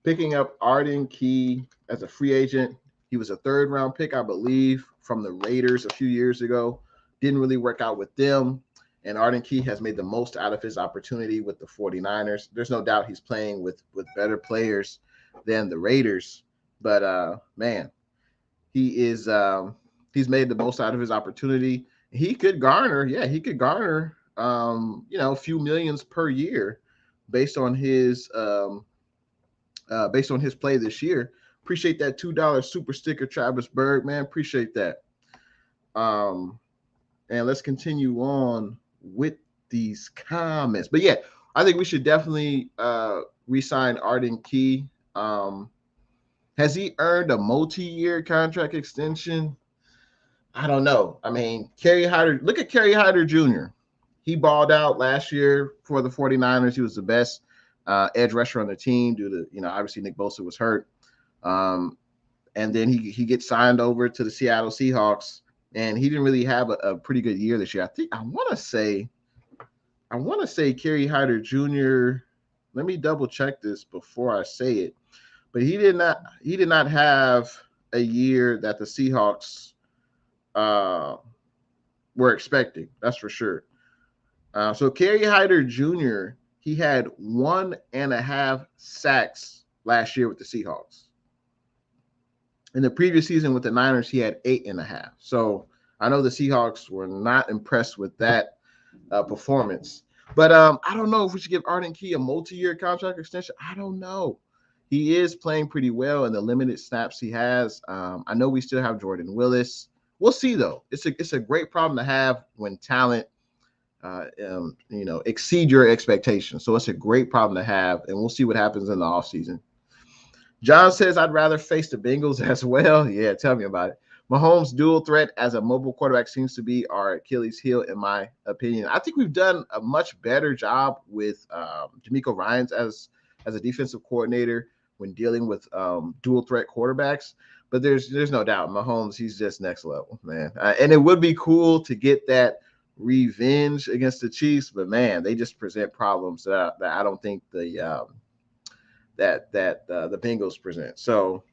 Picking up Arden Key as a free agent. He was a 3rd-round pick, I believe, from the Raiders a few years ago. Didn't really work out with them. And Arden Key has made the most out of his opportunity with the 49ers. There's no doubt he's playing with better players than the Raiders. But, man, he's made the most out of his opportunity. He could garner, a few millions per year based on his play this year. Appreciate that $2 super sticker, Travis Berg, man. Appreciate that. And let's continue on with these comments. But yeah, I think we should definitely re-sign Arden Key. Has he earned a multi-year contract extension? I don't know. I mean, look at Kerry Hyder Jr. He balled out last year for the 49ers. He was the best edge rusher on the team due to, obviously Nick Bosa was hurt. And then he gets signed over to the Seattle Seahawks, and he didn't really have a pretty good year this year. I want to say Kerry Hyder Jr. Let me double check this before I say it. But he did not have a year that the Seahawks we're expecting. That's for sure. So Kerry Hyder Jr., he had 1.5 sacks last year with the Seahawks. In the previous season with the Niners, he had 8.5. So I know the Seahawks were not impressed with that performance. But I don't know if we should give Arden Key a multi-year contract extension. I don't know. He is playing pretty well in the limited snaps he has. I know we still have Jordan Willis. We'll see, though. It's a great problem to have when talent, exceed your expectations. So it's a great problem to have, and we'll see what happens in the offseason. John says, I'd rather face the Bengals as well. Yeah, tell me about it. Mahomes' dual threat as a mobile quarterback seems to be our Achilles heel, in my opinion. I think we've done a much better job with D'Amico Ryans as a defensive coordinator when dealing with dual threat quarterbacks. But there's no doubt, Mahomes, he's just next level, man. And it would be cool to get that revenge against the Chiefs, but man, they just present problems that I don't think the Bengals present. So,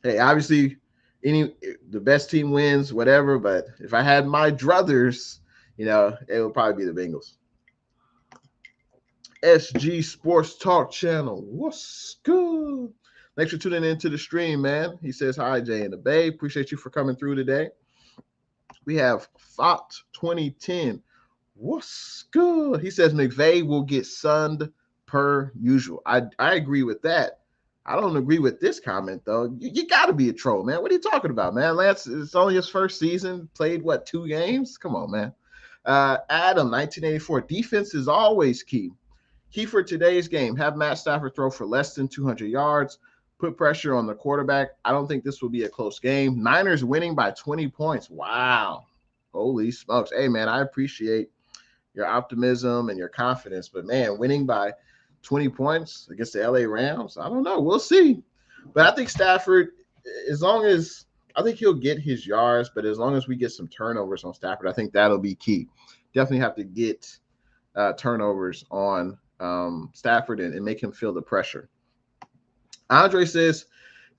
hey, obviously, the best team wins, whatever. But if I had my druthers, it would probably be the Bengals. SG Sports Talk Channel, what's good? Thanks for tuning into the stream, man. He says, hi, Jay and the Bay. Appreciate you for coming through today. We have Thought 2010. What's good? He says McVay will get sunned per usual. I agree with that. I don't agree with this comment, though. You got to be a troll, man. What are you talking about, man? Lance, it's only his first season. Played, 2 games? Come on, man. Adam, 1984. Defense is always key. Key for today's game. Have Matt Stafford throw for less than 200 yards. Put pressure on the quarterback. I don't think this will be a close game. Niners winning by 20 points. Wow. Holy smokes. Hey, man, I appreciate your optimism and your confidence. But, man, winning by 20 points against the LA Rams, I don't know. We'll see. But I think Stafford, I think he'll get his yards, but as long as we get some turnovers on Stafford, I think that'll be key. Definitely have to get turnovers on Stafford and make him feel the pressure. Andre says,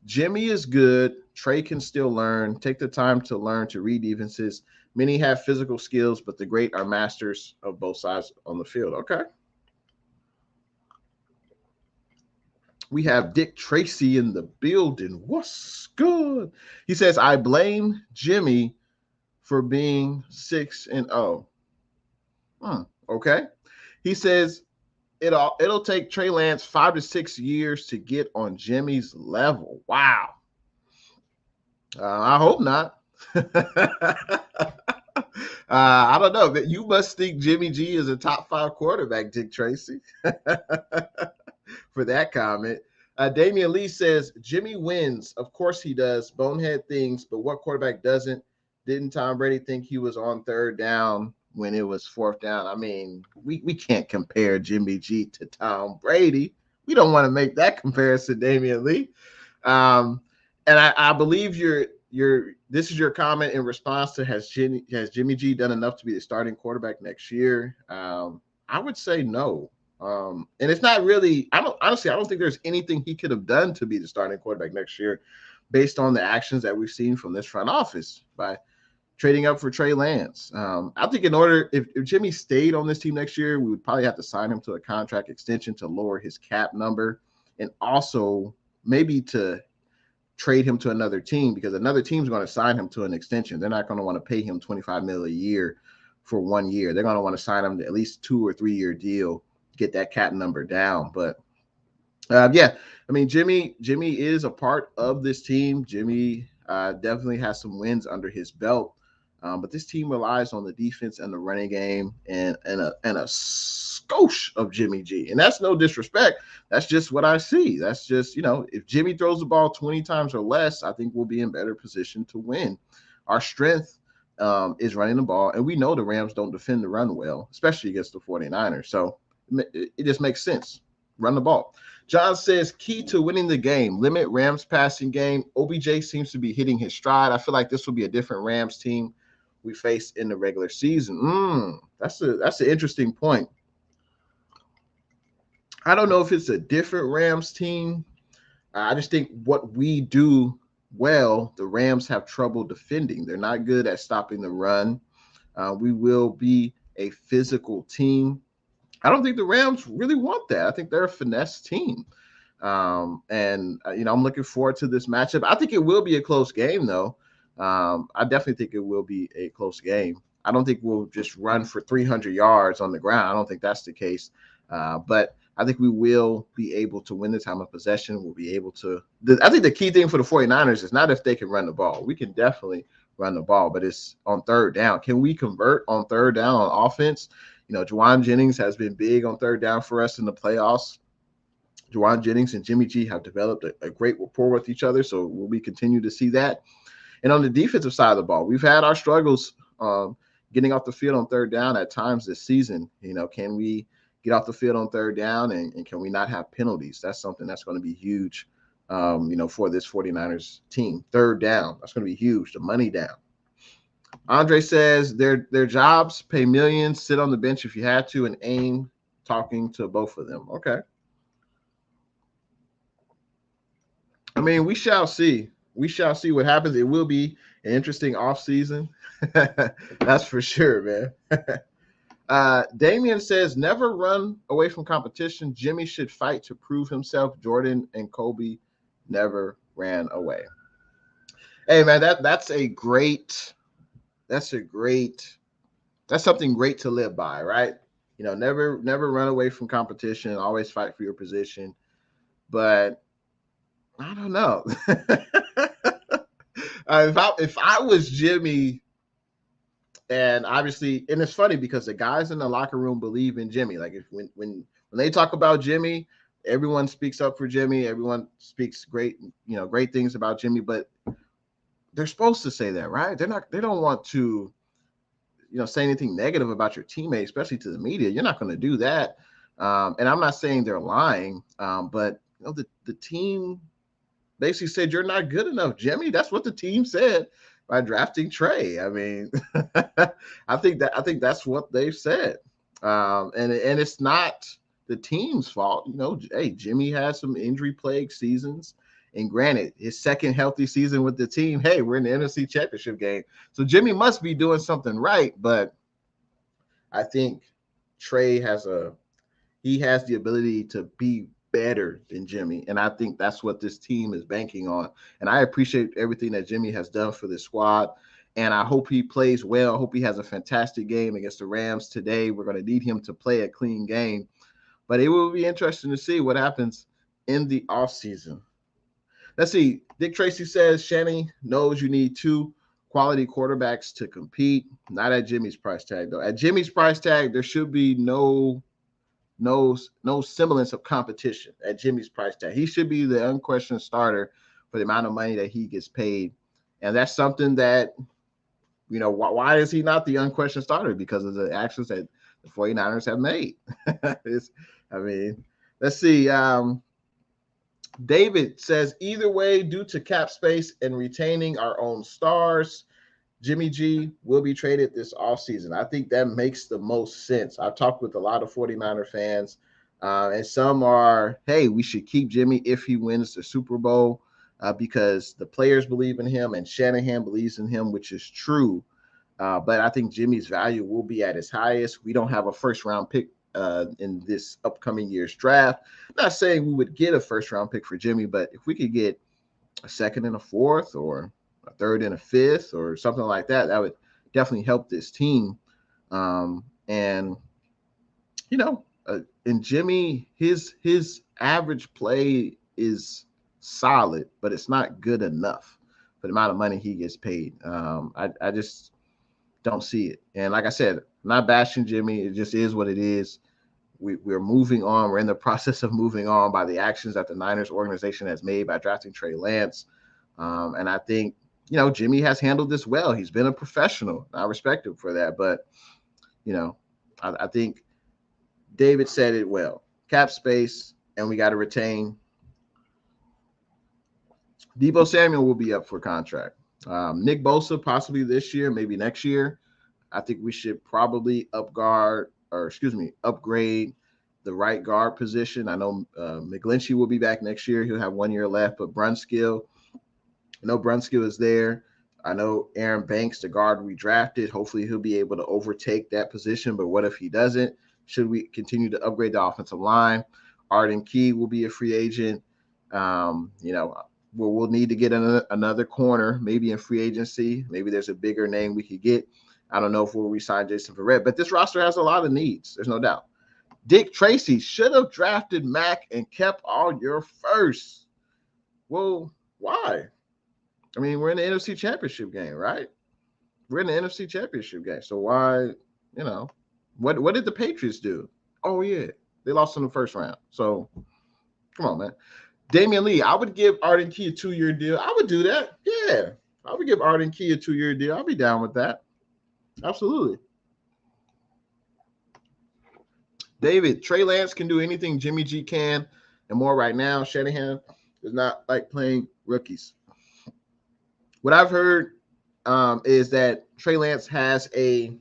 Jimmy is good. Trey can still learn. Take the time to learn to read defenses. Many have physical skills, but the great are masters of both sides on the field. Okay. We have Dick Tracy in the building. What's good? He says, I blame Jimmy for being 6-0. Okay. He says, It'll take Trey Lance 5 to 6 years to get on Jimmy's level. Wow. I hope not. I don't know. You must think Jimmy G is a top 5 quarterback, Dick Tracy, for that comment. Damian Lee says, Jimmy wins. Of course he does. Bonehead things, but what quarterback doesn't? Didn't Tom Brady think he was on 3rd down when it was 4th down? I mean, we can't compare Jimmy G to Tom Brady. We don't want to make that comparison, Damian Lee. And I believe this is your comment in response to has Jimmy G done enough to be the starting quarterback next year? I would say no. And it's not really, I don't think there's anything he could have done to be the starting quarterback next year based on the actions that we've seen from this front office by trading up for Trey Lance. I think if Jimmy stayed on this team next year, we would probably have to sign him to a contract extension to lower his cap number, and also maybe to trade him to another team, because another team's going to sign him to an extension. They're not going to want to pay him $25 million a year for 1 year. They're going to want to sign him to at least 2 or 3 year deal, get that cap number down. But yeah, I mean, Jimmy is a part of this team. Jimmy definitely has some wins under his belt. But this team relies on the defense and the running game and a skosh of Jimmy G. And that's no disrespect. That's just what I see. That's just, if Jimmy throws the ball 20 times or less, I think we'll be in better position to win. Our strength is running the ball. And we know the Rams don't defend the run well, especially against the 49ers. So it just makes sense. Run the ball. John says, key to winning the game, limit Rams passing game. OBJ seems to be hitting his stride. I feel like this will be a different Rams team we face in the regular season. That's an interesting point. I don't know if it's a different Rams team. I just think what we do well, the Rams have trouble defending. They're not good at stopping the run. We will be a physical team. I don't think the Rams really want that. I think they're a finesse team. I'm looking forward to this matchup. I think it will be a close game, though. I definitely think it will be a close game. I don't think we'll just run for 300 yards on the ground. I don't think that's the case. But I think we will be able to win the time of possession. We'll be able to. I think the key thing for the 49ers is not if they can run the ball. We can definitely run the ball, but it's on third down. Can we convert on third down on offense? Juwan Jennings has been big on third down for us in the playoffs. Juwan Jennings and Jimmy G have developed a great rapport with each other, so will we continue to see that? And on the defensive side of the ball, we've had our struggles getting off the field on third down at times this season. Can we get off the field on third down and can we not have penalties? That's something that's going to be huge, for this 49ers team. Third down, that's going to be huge. The money down. Andre says their jobs pay millions. Sit on the bench if you had to, and aim talking to both of them. Okay. I mean, we shall see. We shall see what happens. It will be an interesting offseason. That's for sure, man. Damian says, never run away from competition. Jimmy should fight to prove himself. Jordan and Kobe never ran away. Hey, man, that's something great to live by, right? Never run away from competition. Always fight for your position. But I don't know. If I was Jimmy, and obviously, and it's funny because the guys in the locker room believe in Jimmy. Like when they talk about Jimmy, everyone speaks up for Jimmy. Everyone speaks great things about Jimmy, but they're supposed to say that, right? They don't want to, say anything negative about your teammate, especially to the media. You're not going to do that. And I'm not saying they're lying, but the team basically said you're not good enough, Jimmy. That's what the team said by drafting Trey. I mean, I think that's what they've said, and it's not the team's fault. Hey, Jimmy had some injury-plagued seasons, and granted, his second healthy season with the team. Hey, we're in the NFC Championship game, so Jimmy must be doing something right. But I think Trey has the ability to be better than Jimmy. And I think that's what this team is banking on. And I appreciate everything that Jimmy has done for this squad. And I hope he plays well. I hope he has a fantastic game against the Rams today. We're going to need him to play a clean game. But it will be interesting to see what happens in the offseason. Let's see. Dick Tracy says Shanny knows you need 2 quality quarterbacks to compete. Not at Jimmy's price tag, though. At Jimmy's price tag, there should be no semblance of competition at Jimmy's price tag. He should be the unquestioned starter for the amount of money that he gets paid. And that's something that, why is he not the unquestioned starter? Because of the actions that the 49ers have made. Let's see. David says, either way, due to cap space and retaining our own stars, Jimmy G will be traded this offseason. I think that makes the most sense. I've talked with a lot of 49er fans, and some are, hey, we should keep Jimmy if he wins the Super Bowl because the players believe in him and Shanahan believes in him, which is true. But I think Jimmy's value will be at its highest. We don't have a first-round pick in this upcoming year's draft. I'm not saying we would get a first-round pick for Jimmy, but if we could get a second and a fourth or a third and a fifth or something like that, that would definitely help this team. And Jimmy, his average play is solid, but it's not good enough for the amount of money he gets paid. I just don't see it. And like I said, I'm not bashing Jimmy. It just is what it is. We're moving on. We're in the process of moving on by the actions that the Niners organization has made by drafting Trey Lance. And I think, Jimmy has handled this well. He's been a professional. I respect him for that. But, I think David said it well. Cap space, and we got to retain. Deebo Samuel will be up for contract. Nick Bosa possibly this year, maybe next year. I think we should probably upgrade the right guard position. I know McGlinchey will be back next year. He'll have 1 year left, but Brunskill is there. I know Aaron Banks, the guard we drafted, hopefully he'll be able to overtake that position. But what if he doesn't? Should we continue to upgrade the offensive line? Arden Key will be a free agent. We'll need to get another corner, maybe in free agency. Maybe there's a bigger name we could get. I don't know if we'll re-sign Jason Verrett, but this roster has a lot of needs. There's no doubt. Dick Tracy should have drafted Mac and kept all your firsts. Well, why? I mean, we're in the NFC Championship game, right? We're in the NFC Championship game. So why, what did the Patriots do? Oh, yeah. They lost in the first round. So, come on, man. Damian Lee, I would give Arden Key a 2-year deal. I would do that. Yeah. I would give Arden Key a 2-year deal. I'll be down with that. Absolutely. David, Trey Lance can do anything Jimmy G can and more right now. Shanahan is not like playing rookies. What I've heard is that Trey Lance has a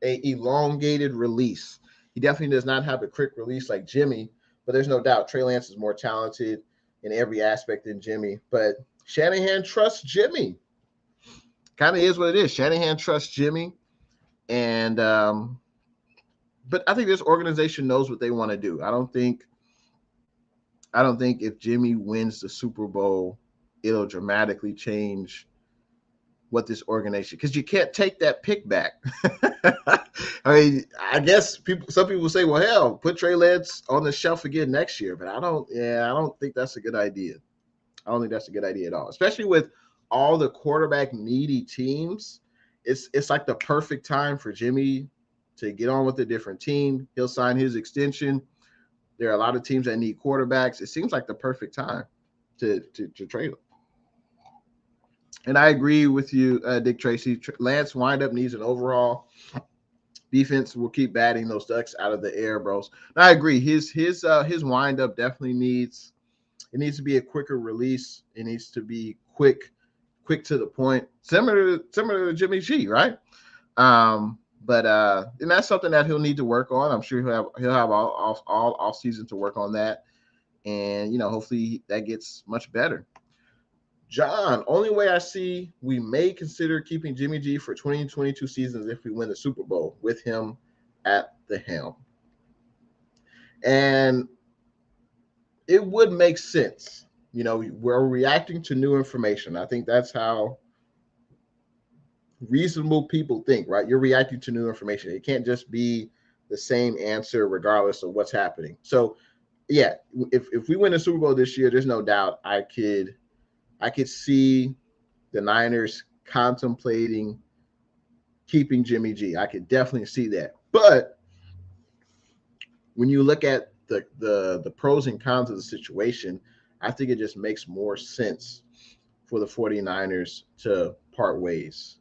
elongated release. He definitely does not have a quick release like Jimmy, but there's no doubt Trey Lance is more talented in every aspect than Jimmy. But Shanahan trusts Jimmy. Kind of is what it is. Shanahan trusts Jimmy. And but I think this organization knows what they want to do. I don't think if Jimmy wins the Super Bowl, it'll dramatically change what this organization, because you can't take that pick back. I mean, I guess some people say, well, hell, put Trey Lance on the shelf again next year. But I don't think that's a good idea. I don't think that's a good idea at all, especially with all the quarterback needy teams. It's like the perfect time for Jimmy to get on with a different team. He'll sign his extension. There are a lot of teams that need quarterbacks. It seems like the perfect time to trade him. And I agree with you, Dick Tracy. Lance windup needs an overhaul. Defense will keep batting those ducks out of the air, bros. And I agree. His windup definitely needs to be a quicker release. It needs to be quick to the point, similar to Jimmy G, right? But and that's something that he'll need to work on. I'm sure he'll have all off season to work on that, and hopefully that gets much better. John, only way I see we may consider keeping Jimmy G for 2022 seasons if we win the Super Bowl with him at the helm. And it would make sense. We're reacting to new information. I think that's how reasonable people think, right? You're reacting to new information. It can't just be the same answer regardless of what's happening. So, yeah, if we win the Super Bowl this year, there's no doubt I could see the Niners contemplating keeping Jimmy G. I could definitely see that. But when you look at the pros and cons of the situation, I think it just makes more sense for the 49ers to part ways.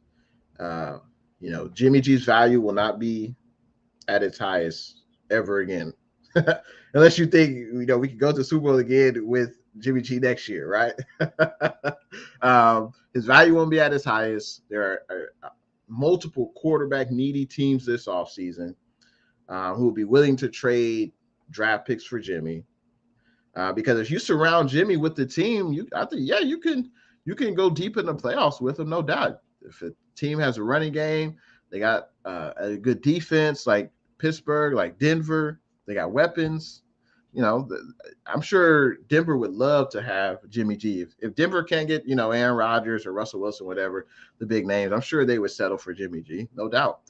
Jimmy G's value will not be at its highest ever again. Unless you think, we could go to the Super Bowl again with Jimmy G next year, right? His value won't be at its highest. There are multiple quarterback needy teams this offseason who will be willing to trade draft picks for Jimmy. Because if you surround Jimmy with the team, you can go deep in the playoffs with him, no doubt. If a team has a running game, they got a good defense like Pittsburgh, like Denver, they got weapons. I'm sure Denver would love to have Jimmy G. If Denver can't get, Aaron Rodgers or Russell Wilson, whatever, the big names, I'm sure they would settle for Jimmy G, no doubt.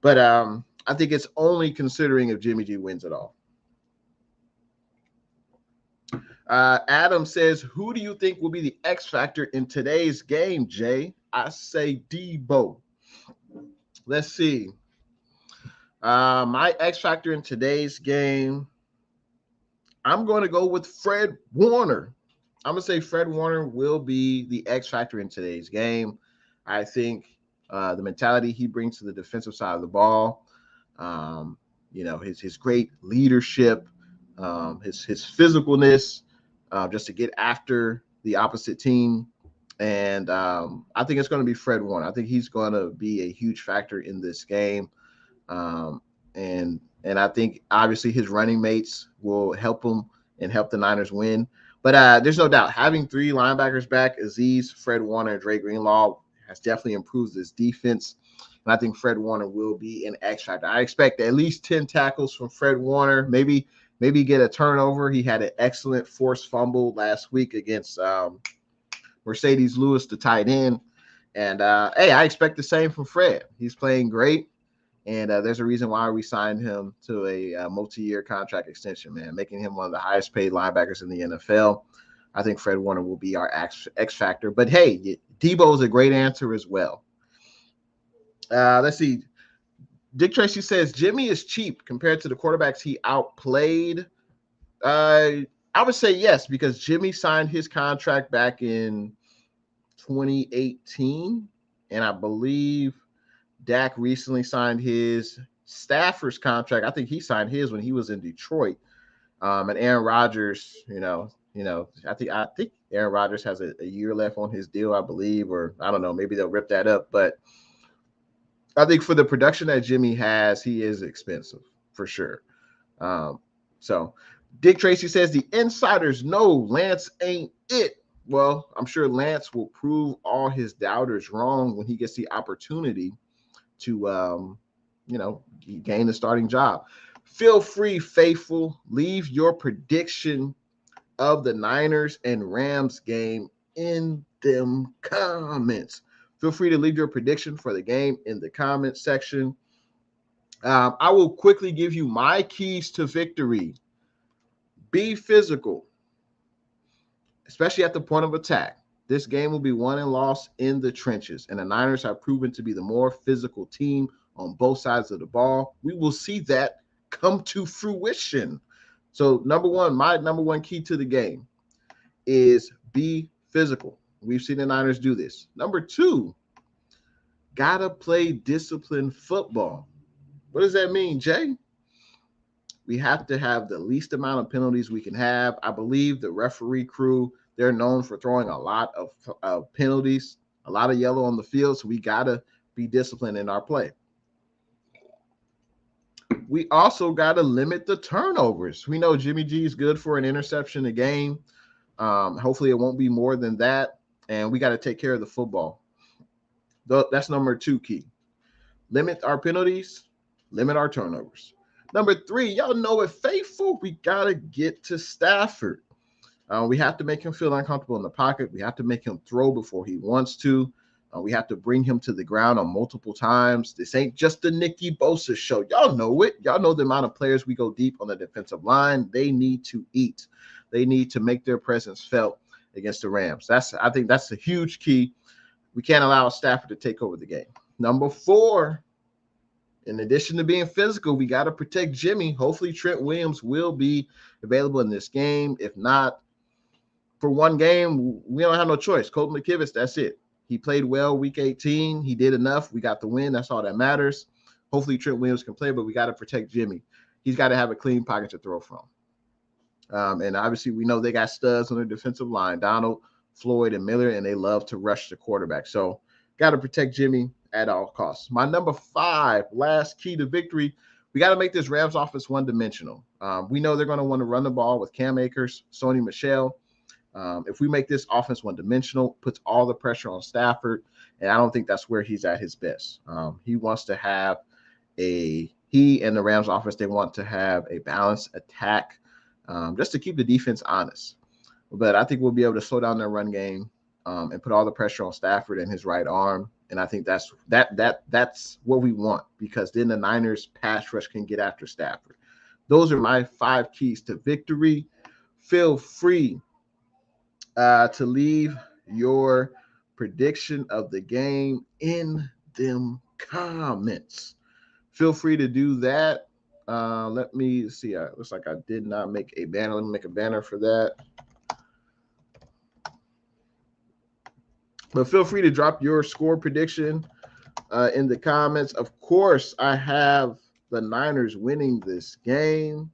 But I think it's only considering if Jimmy G wins it all. Adam says, who do you think will be the X factor in today's game, Jay? I say Debo. Let's see. My X factor in today's game, I'm going to go with Fred Warner. I'm going to say Fred Warner will be the X factor in today's game. I think the mentality he brings to the defensive side of the ball, his great leadership, his physicalness, just to get after the opposite team. And I think it's going to be Fred Warner. I think he's going to be a huge factor in this game. And I think obviously his running mates will help him and help the Niners win. But there's no doubt having 3 linebackers back, Azeez, Fred Warner, and Dre Greenlaw, has definitely improved this defense. And I think Fred Warner will be an X factor. I expect at least 10 tackles from Fred Warner, maybe get a turnover. He had an excellent forced fumble last week against Mercedes Lewis, the tight end. And hey, I expect the same from Fred. He's playing great. And there's a reason why we signed him to a multi-year contract extension, man, making him one of the highest paid linebackers in the NFL. I think Fred Warner will be our X factor. But hey, Debo is a great answer as well. Let's see. Dick Tracy says Jimmy is cheap compared to the quarterbacks he outplayed. I would say yes, because Jimmy signed his contract back in 2018, and I believe Dak recently signed his. Stafford's contract, I think he signed his when he was in Detroit. And Aaron Rodgers, I think Aaron Rodgers has a year left on his deal, I believe, or I don't know, maybe they'll rip that up. But I think for the production that Jimmy has, he is expensive for sure. So Dick Tracy says the insiders know Lance ain't it. Well, I'm sure Lance will prove all his doubters wrong when he gets the opportunity to, gain the starting job. Feel free, faithful, leave your prediction of the Niners and Rams game in them comments. Feel free to leave your prediction for the game in the comment section. I will quickly give you my keys to victory. Be physical, especially at the point of attack. This game will be won and lost in the trenches, and the Niners have proven to be the more physical team on both sides of the ball. We will see that come to fruition. So my number one key to the game is be physical. We've seen the Niners do this. Number 2, gotta play disciplined football. What does that mean, Jay? We have to have the least amount of penalties we can have. I believe the referee crew, they're known for throwing a lot of penalties, a lot of yellow on the field, so we got to be disciplined in our play. We also got to limit the turnovers. We know Jimmy G is good for an interception a game. Hopefully it won't be more than that, and we got to take care of the football. That's number 2 key. Limit our penalties, limit our turnovers. Number 3, y'all know it, faithful, we got to get to Stafford. We have to make him feel uncomfortable in the pocket. We have to make him throw before he wants to. We have to bring him to the ground on multiple times. This ain't just the Nicky Bosa show. Y'all know it. Y'all know the amount of players we go deep on the defensive line. They need to eat. They need to make their presence felt against the Rams. I think that's a huge key. We can't allow Stafford to take over the game. Number 4, in addition to being physical, we got to protect Jimmy. Hopefully Trent Williams will be available in this game. If not, for one game, we don't have no choice. Colton McKivitz, that's it. He played well week 18. He did enough. We got the win. That's all that matters. Hopefully Trent Williams can play, but we got to protect Jimmy. He's got to have a clean pocket to throw from. And obviously we know they got studs on their defensive line, Donald, Floyd, and Miller, and they love to rush the quarterback. So got to protect Jimmy at all costs. My number 5, last key to victory, we got to make this Rams offense one-dimensional. We know they're going to want to run the ball with Cam Akers, Sony Michel. If we make this offense one-dimensional, puts all the pressure on Stafford, and I don't think that's where he's at his best. He wants to have he and the Rams offense, they want to have a balanced attack just to keep the defense honest. But I think we'll be able to slow down their run game and put all the pressure on Stafford and his right arm. And I think that's what we want, because then the Niners pass rush can get after Stafford. Those are my 5 keys to victory. Feel free to leave your prediction of the game in them comments. Feel free to do that. Let me see. It looks like I did not make a banner. Let me make a banner for that. But feel free to drop your score prediction in the comments. Of course, I have the Niners winning this game.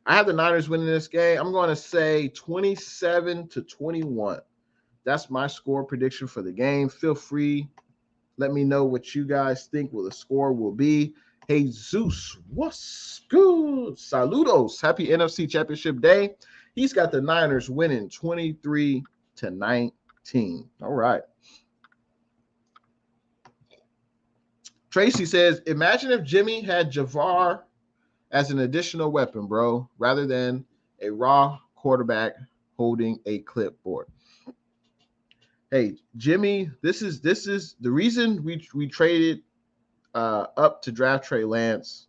I have the Niners winning this game. I'm going to say 27-21. That's my score prediction for the game. Feel free. Let me know what you guys think the score will be. Hey, Zeus, what's good? Saludos. Happy NFC Championship Day. He's got the Niners winning 23-19. All right. Tracy says, imagine if Jimmy had Javar as an additional weapon, bro, rather than a raw quarterback holding a clipboard. Hey, Jimmy, this is the reason we traded up to draft Trey Lance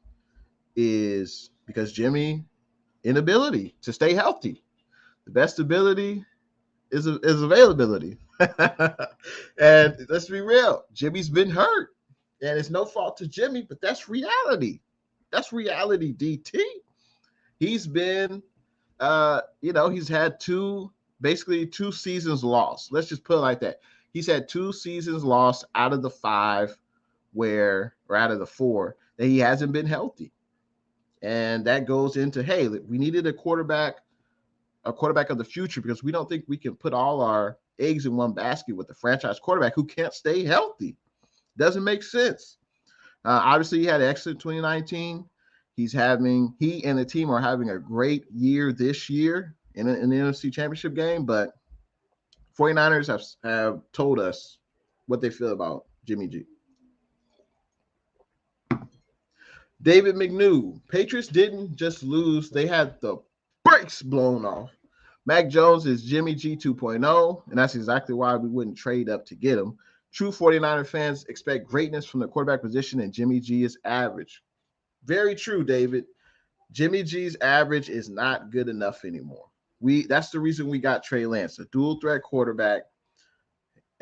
is because Jimmy inability to stay healthy. The best ability is availability. And let's be real, Jimmy's been hurt. And it's no fault to Jimmy, but that's reality. That's reality, DT. He's been he's had basically 2 seasons lost. Let's just put it like that. He's had 2 seasons lost out of the 5 or out of the 4 that he hasn't been healthy. And that goes into, hey, we needed a quarterback of the future because we don't think we can put all our eggs in one basket with the franchise quarterback who can't stay healthy. Doesn't make sense. Obviously, he had an excellent 2019. He and the team are having a great year this year in the NFC Championship game, but 49ers have told us what they feel about Jimmy G. David McNew, Patriots didn't just lose, they had the brakes blown off. Mac Jones is Jimmy G 2.0, and that's exactly why we wouldn't trade up to get him. True 49er fans expect greatness from the quarterback position, and Jimmy G is average. Very true, David. Jimmy G's average is not good enough anymore. That's the reason we got Trey Lance, a dual threat quarterback,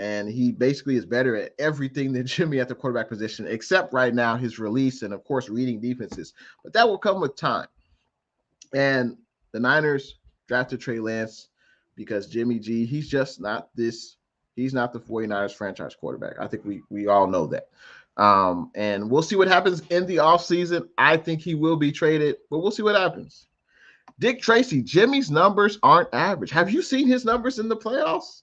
and he basically is better at everything than Jimmy at the quarterback position, except right now his release and, of course, reading defenses. But that will come with time. And the Niners drafted Trey Lance because Jimmy G, he's just not this. He's not the 49ers franchise quarterback. I think we all know that. And we'll see what happens in the offseason. I think he will be traded, but we'll see what happens. Dick Tracy, Jimmy's numbers aren't average. Have you seen his numbers in the playoffs?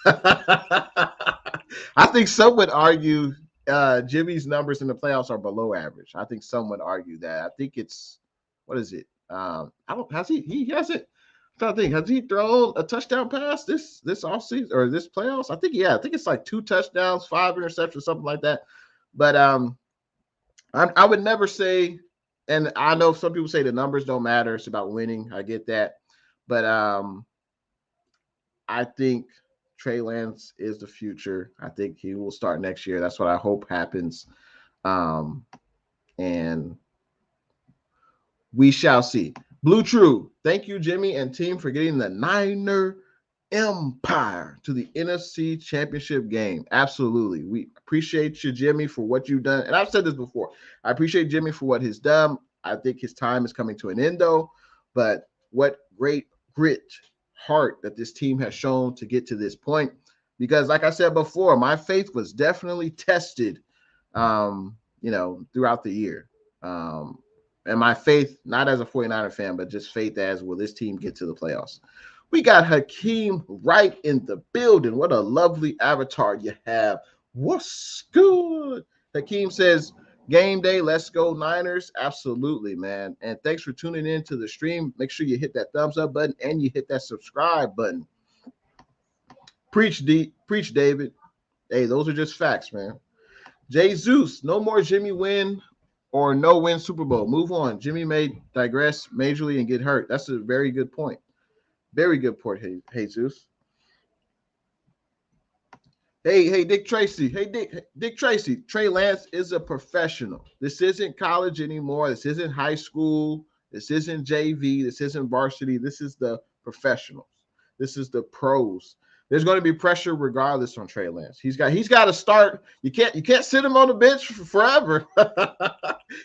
I think some would argue Jimmy's numbers in the playoffs are below average. I think some would argue that. I think it's, what is it? He hasn't. I think, has he thrown a touchdown pass this offseason or this playoffs? I think it's like 2 touchdowns, 5 interceptions, something like that. But I would never say, and I know some people say the numbers don't matter. It's about winning. I get that. But I think Trey Lance is the future. I think he will start next year. That's what I hope happens. And we shall see. Blue True, thank you, Jimmy and team, for getting the Niner Empire to the NFC Championship game. Absolutely. We appreciate you, Jimmy, for what you've done. And I've said this before. I appreciate Jimmy for what he's done. I think his time is coming to an end, though. But what great grit, heart that this team has shown to get to this point. Because, like I said before, my faith was definitely tested, throughout the year. And my faith, not as a 49er fan, but just faith as, will this team get to the playoffs? We got Hakeem right in the building. What a lovely avatar you have. What's good? Hakeem says, game day, let's go Niners. Absolutely, man. And thanks for tuning in to the stream. Make sure you hit that thumbs up button and you hit that subscribe button. Preach, David. Hey, those are just facts, man. Jay Zeus, no more Jimmy win or no win Super Bowl. Move on. Jimmy may digress majorly and get hurt. That's a very good point. Very good point, Jesus. Hey, Dick Tracy. Dick Tracy. Trey Lance is a professional. This isn't college anymore. This isn't high school. This isn't JV. This isn't varsity. This is the professionals. This is the pros. There's going to be pressure regardless on Trey Lance. He's got to start. You can't sit him on the bench forever.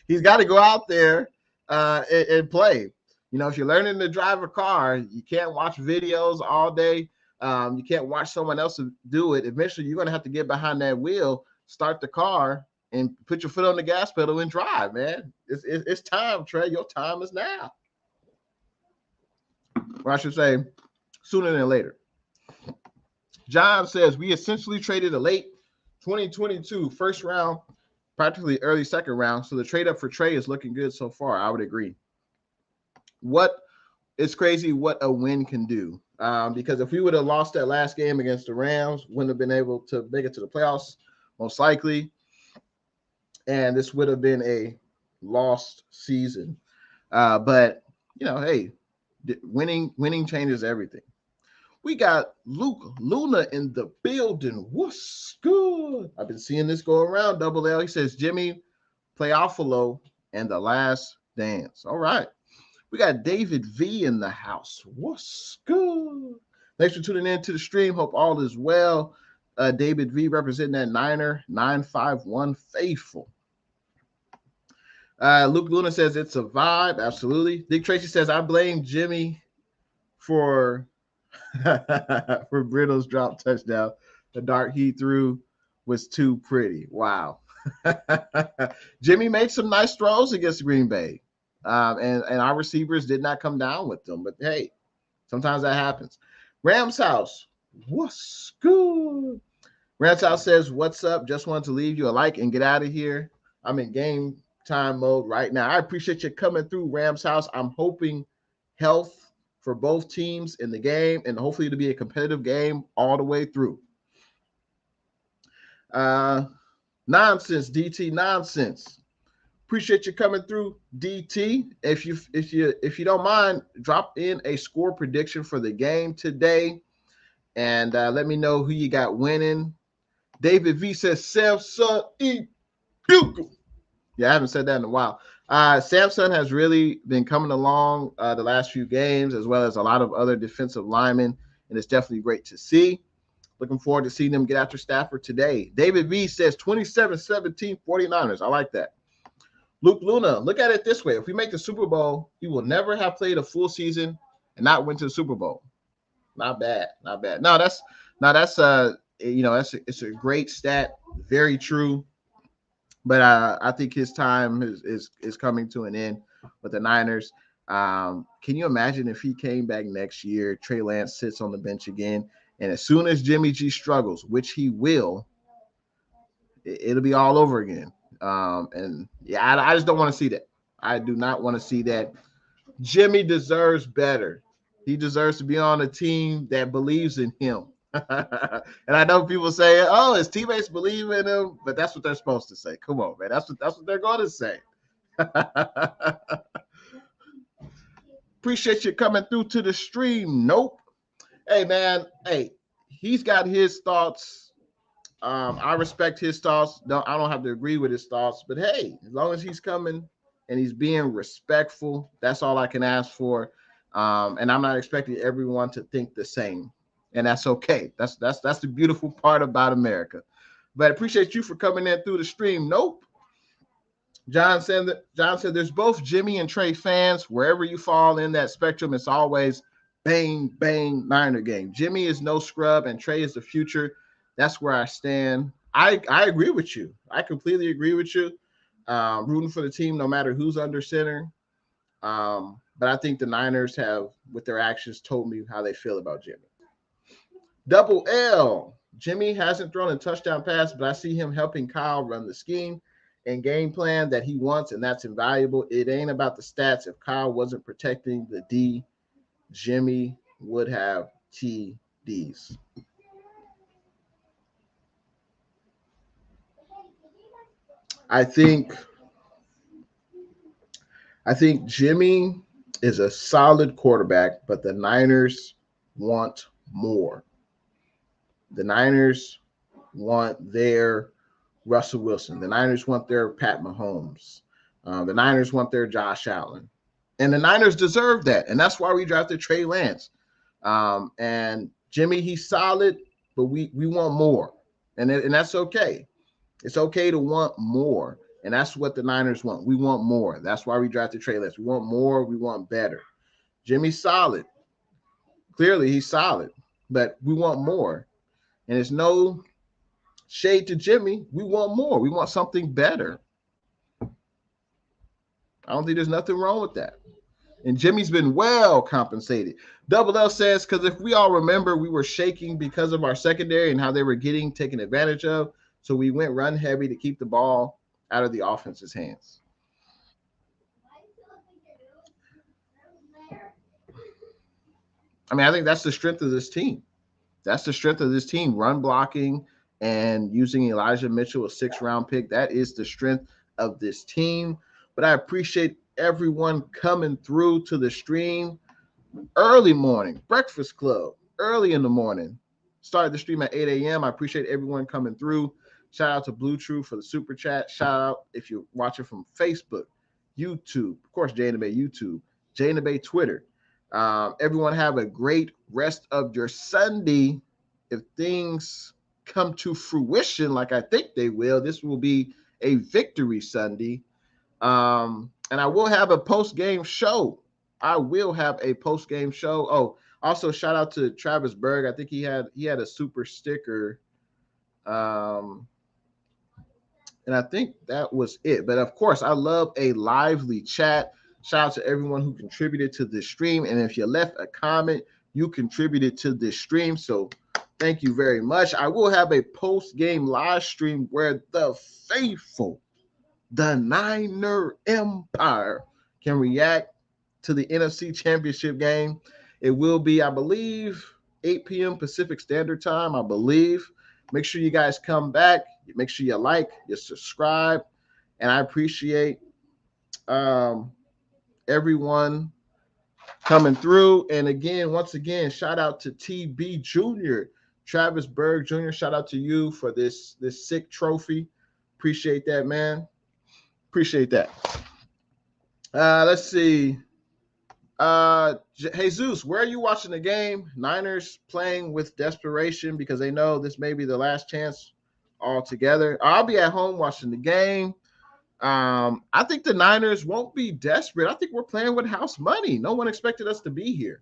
He's got to go out there and play. If you're learning to drive a car, you can't watch videos all day. You can't watch someone else do it. Eventually, you're going to have to get behind that wheel, start the car, and put your foot on the gas pedal and drive, man. It's time, Trey. Your time is now. Or I should say, sooner than later. John says, we essentially traded a late 2022 first round, practically early second round. So the trade up for Trey is looking good so far. I would agree. What it's crazy what a win can do. Because if we would have lost that last game against the Rams, wouldn't have been able to make it to the playoffs, most likely. And this would have been a lost season. But hey, winning changes everything. We got Luke Luna in the building. What's good? I've been seeing this go around. Double L. He says Jimmy play Alfalo and the last dance. All right. We got David V in the house. What's good? Thanks for tuning in to the stream. Hope all is well. David V representing that Niner 951 faithful. Luke Luna says it's a vibe. Absolutely. Dick Tracy says I blame Jimmy for Brittle's drop touchdown. The dart he threw was too pretty. Wow. Jimmy made some nice throws against Green Bay. And our receivers did not come down with them. But hey, sometimes that happens. Rams House, what's good? Rams House says, what's up? Just wanted to leave you a like and get out of here. I'm in game time mode right now. I appreciate you coming through, Rams House. I'm hoping health for both teams in the game and hopefully to be a competitive game all the way through. Nonsense, DT, nonsense. Appreciate you coming through, DT. If you don't mind, drop in a score prediction for the game today, and let me know who you got winning. David V says Samson E. Bugle. Yeah, I haven't said that in a while. Samson has really been coming along the last few games, as well as a lot of other defensive linemen, and it's definitely great to see. Looking forward to seeing them get after Stafford today. David V says 27-17 49ers. I like that. Luke Luna, look at it this way. If we make the Super Bowl, he will never have played a full season and not went to the Super Bowl. Not bad. Not bad. That's it's a great stat. Very true. But I think his time is coming to an end with the Niners. Can you imagine if he came back next year, Trey Lance sits on the bench again, and as soon as Jimmy G struggles, which he will, it'll be all over again. And yeah, I just don't want to see that. I do not want to see that. Jimmy deserves better. He deserves to be on a team that believes in him. And I know people say, "Oh, his teammates believe in him," but that's what they're supposed to say. Come on, man. That's what they're going to say. Appreciate you coming through to the stream. Nope. Hey, man. Hey, he's got his thoughts. I respect his thoughts. I don't have to agree with his thoughts, but hey, as long as he's coming and he's being respectful, that's all I can ask for. And I'm not expecting everyone to think the same, and that's okay. That's the beautiful part about America. But I appreciate you for coming in through the stream. Nope. John said there's both Jimmy and Trey fans. Wherever you fall in that spectrum, it's always bang, bang, Niner game. Jimmy is no scrub, and Trey is the future. That's where I stand. I agree with you. I completely agree with you. Rooting for the team, no matter who's under center. But I think the Niners have, with their actions, told me how they feel about Jimmy. Double L. Jimmy hasn't thrown a touchdown pass, but I see him helping Kyle run the scheme and game plan that he wants, and that's invaluable. It ain't about the stats. If Kyle wasn't protecting the D, Jimmy would have TDs. I think Jimmy is a solid quarterback, but the Niners want more. The Niners want their Russell Wilson. The Niners want their Pat Mahomes. The Niners want their Josh Allen. And the Niners deserve that. And that's why we drafted Trey Lance. And Jimmy, he's solid, but we want more. And that's okay. It's okay to want more. And that's what the Niners want. We want more. That's why we drafted Trey Lance. We want more. We want better. Jimmy's solid. Clearly, he's solid. But we want more. And it's no shade to Jimmy. We want more. We want something better. I don't think there's nothing wrong with that. And Jimmy's been well compensated. Double L says, because if we all remember, we were shaking because of our secondary and how they were getting taken advantage of. So we went run heavy to keep the ball out of the offense's hands. I mean, I think that's the strength of this team. That's the strength of this team. Run blocking and using Elijah Mitchell, a 6th-round pick. That is the strength of this team. But I appreciate everyone coming through to the stream. Early morning, Breakfast Club, early in the morning. Started the stream at 8 a.m. I appreciate everyone coming through. Shout out to Blue True for the super chat. Shout out if you're watching from Facebook, YouTube, of course, intheBay YouTube, intheBay Twitter. Everyone have a great rest of your Sunday. If things come to fruition like I think they will, this will be a victory Sunday. And I will have a post-game show. Oh, also shout out to Travis Berg. I think he had a super sticker. And I think that was it. But of course, I love a lively chat. Shout out to everyone who contributed to this stream. And if you left a comment, you contributed to this stream. So thank you very much. I will have a post-game live stream where the faithful, the Niner Empire, can react to the NFC Championship game. It will be, I believe, 8 p.m. Pacific Standard Time, I believe. Make sure you guys come back. Make sure you like, you subscribe. And I appreciate everyone coming through. And again, once again, shout out to TB Jr., Travis Berg Jr. Shout out to you for this sick trophy. Appreciate that, man. Appreciate that. Let's see. Jesus, where are you watching the game? Niners playing with desperation because they know this may be the last chance altogether. I'll be at home watching the game. I think the Niners won't be desperate. I think we're playing with house money. No one expected us to be here.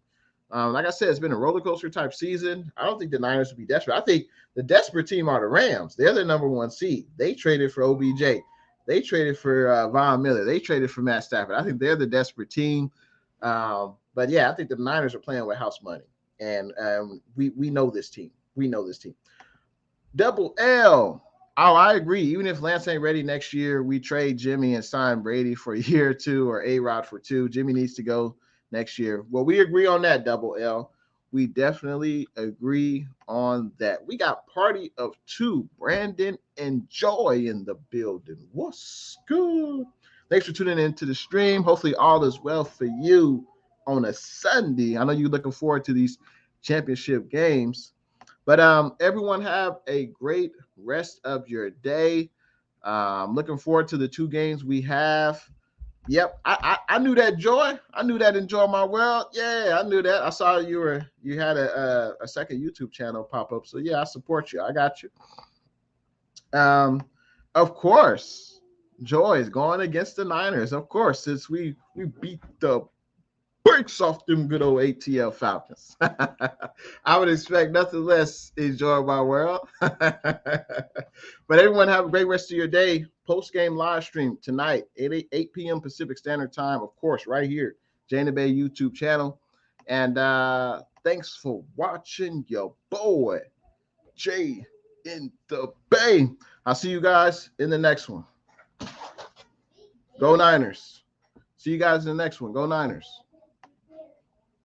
Like I said, it's been a roller coaster type season. I don't think the Niners will be desperate. I think the desperate team are the Rams. They're the number 1 seed. They traded for OBJ. They traded for Von Miller. They traded for Matt Stafford. I think they're the desperate team. But yeah, I think the Niners are playing with house money, and we know this team. We know this team. Double L. Oh, I agree. Even if Lance ain't ready next year, we trade Jimmy and sign Brady for a year or 2 or A-Rod for 2. Jimmy needs to go next year. Well, we agree on that, Double L. We definitely agree on that. We got party of 2, Brandon and Joy in the building. What's good? Thanks for tuning into the stream. Hopefully all is well for you on a Sunday. I know you're looking forward to these championship games. But everyone have a great rest of your day. Looking forward to the 2 games we have. Yep, I knew that, Joy. I knew that. Enjoy My World. Yeah, I knew that. I saw you had a second YouTube channel pop up. So yeah, I support you. I got you. Of course, Joy is going against the Niners. Of course, since we beat the breaks off them good old ATL Falcons. I would expect nothing less. Enjoy My World. But everyone have a great rest of your day. Post-game live stream tonight, 8 p.m. Pacific Standard Time, of course, right here, intheBay YouTube channel. And thanks for watching your boy, Jay in the Bay. I'll see you guys in the next one. Go Niners. See you guys in the next one. Go Niners.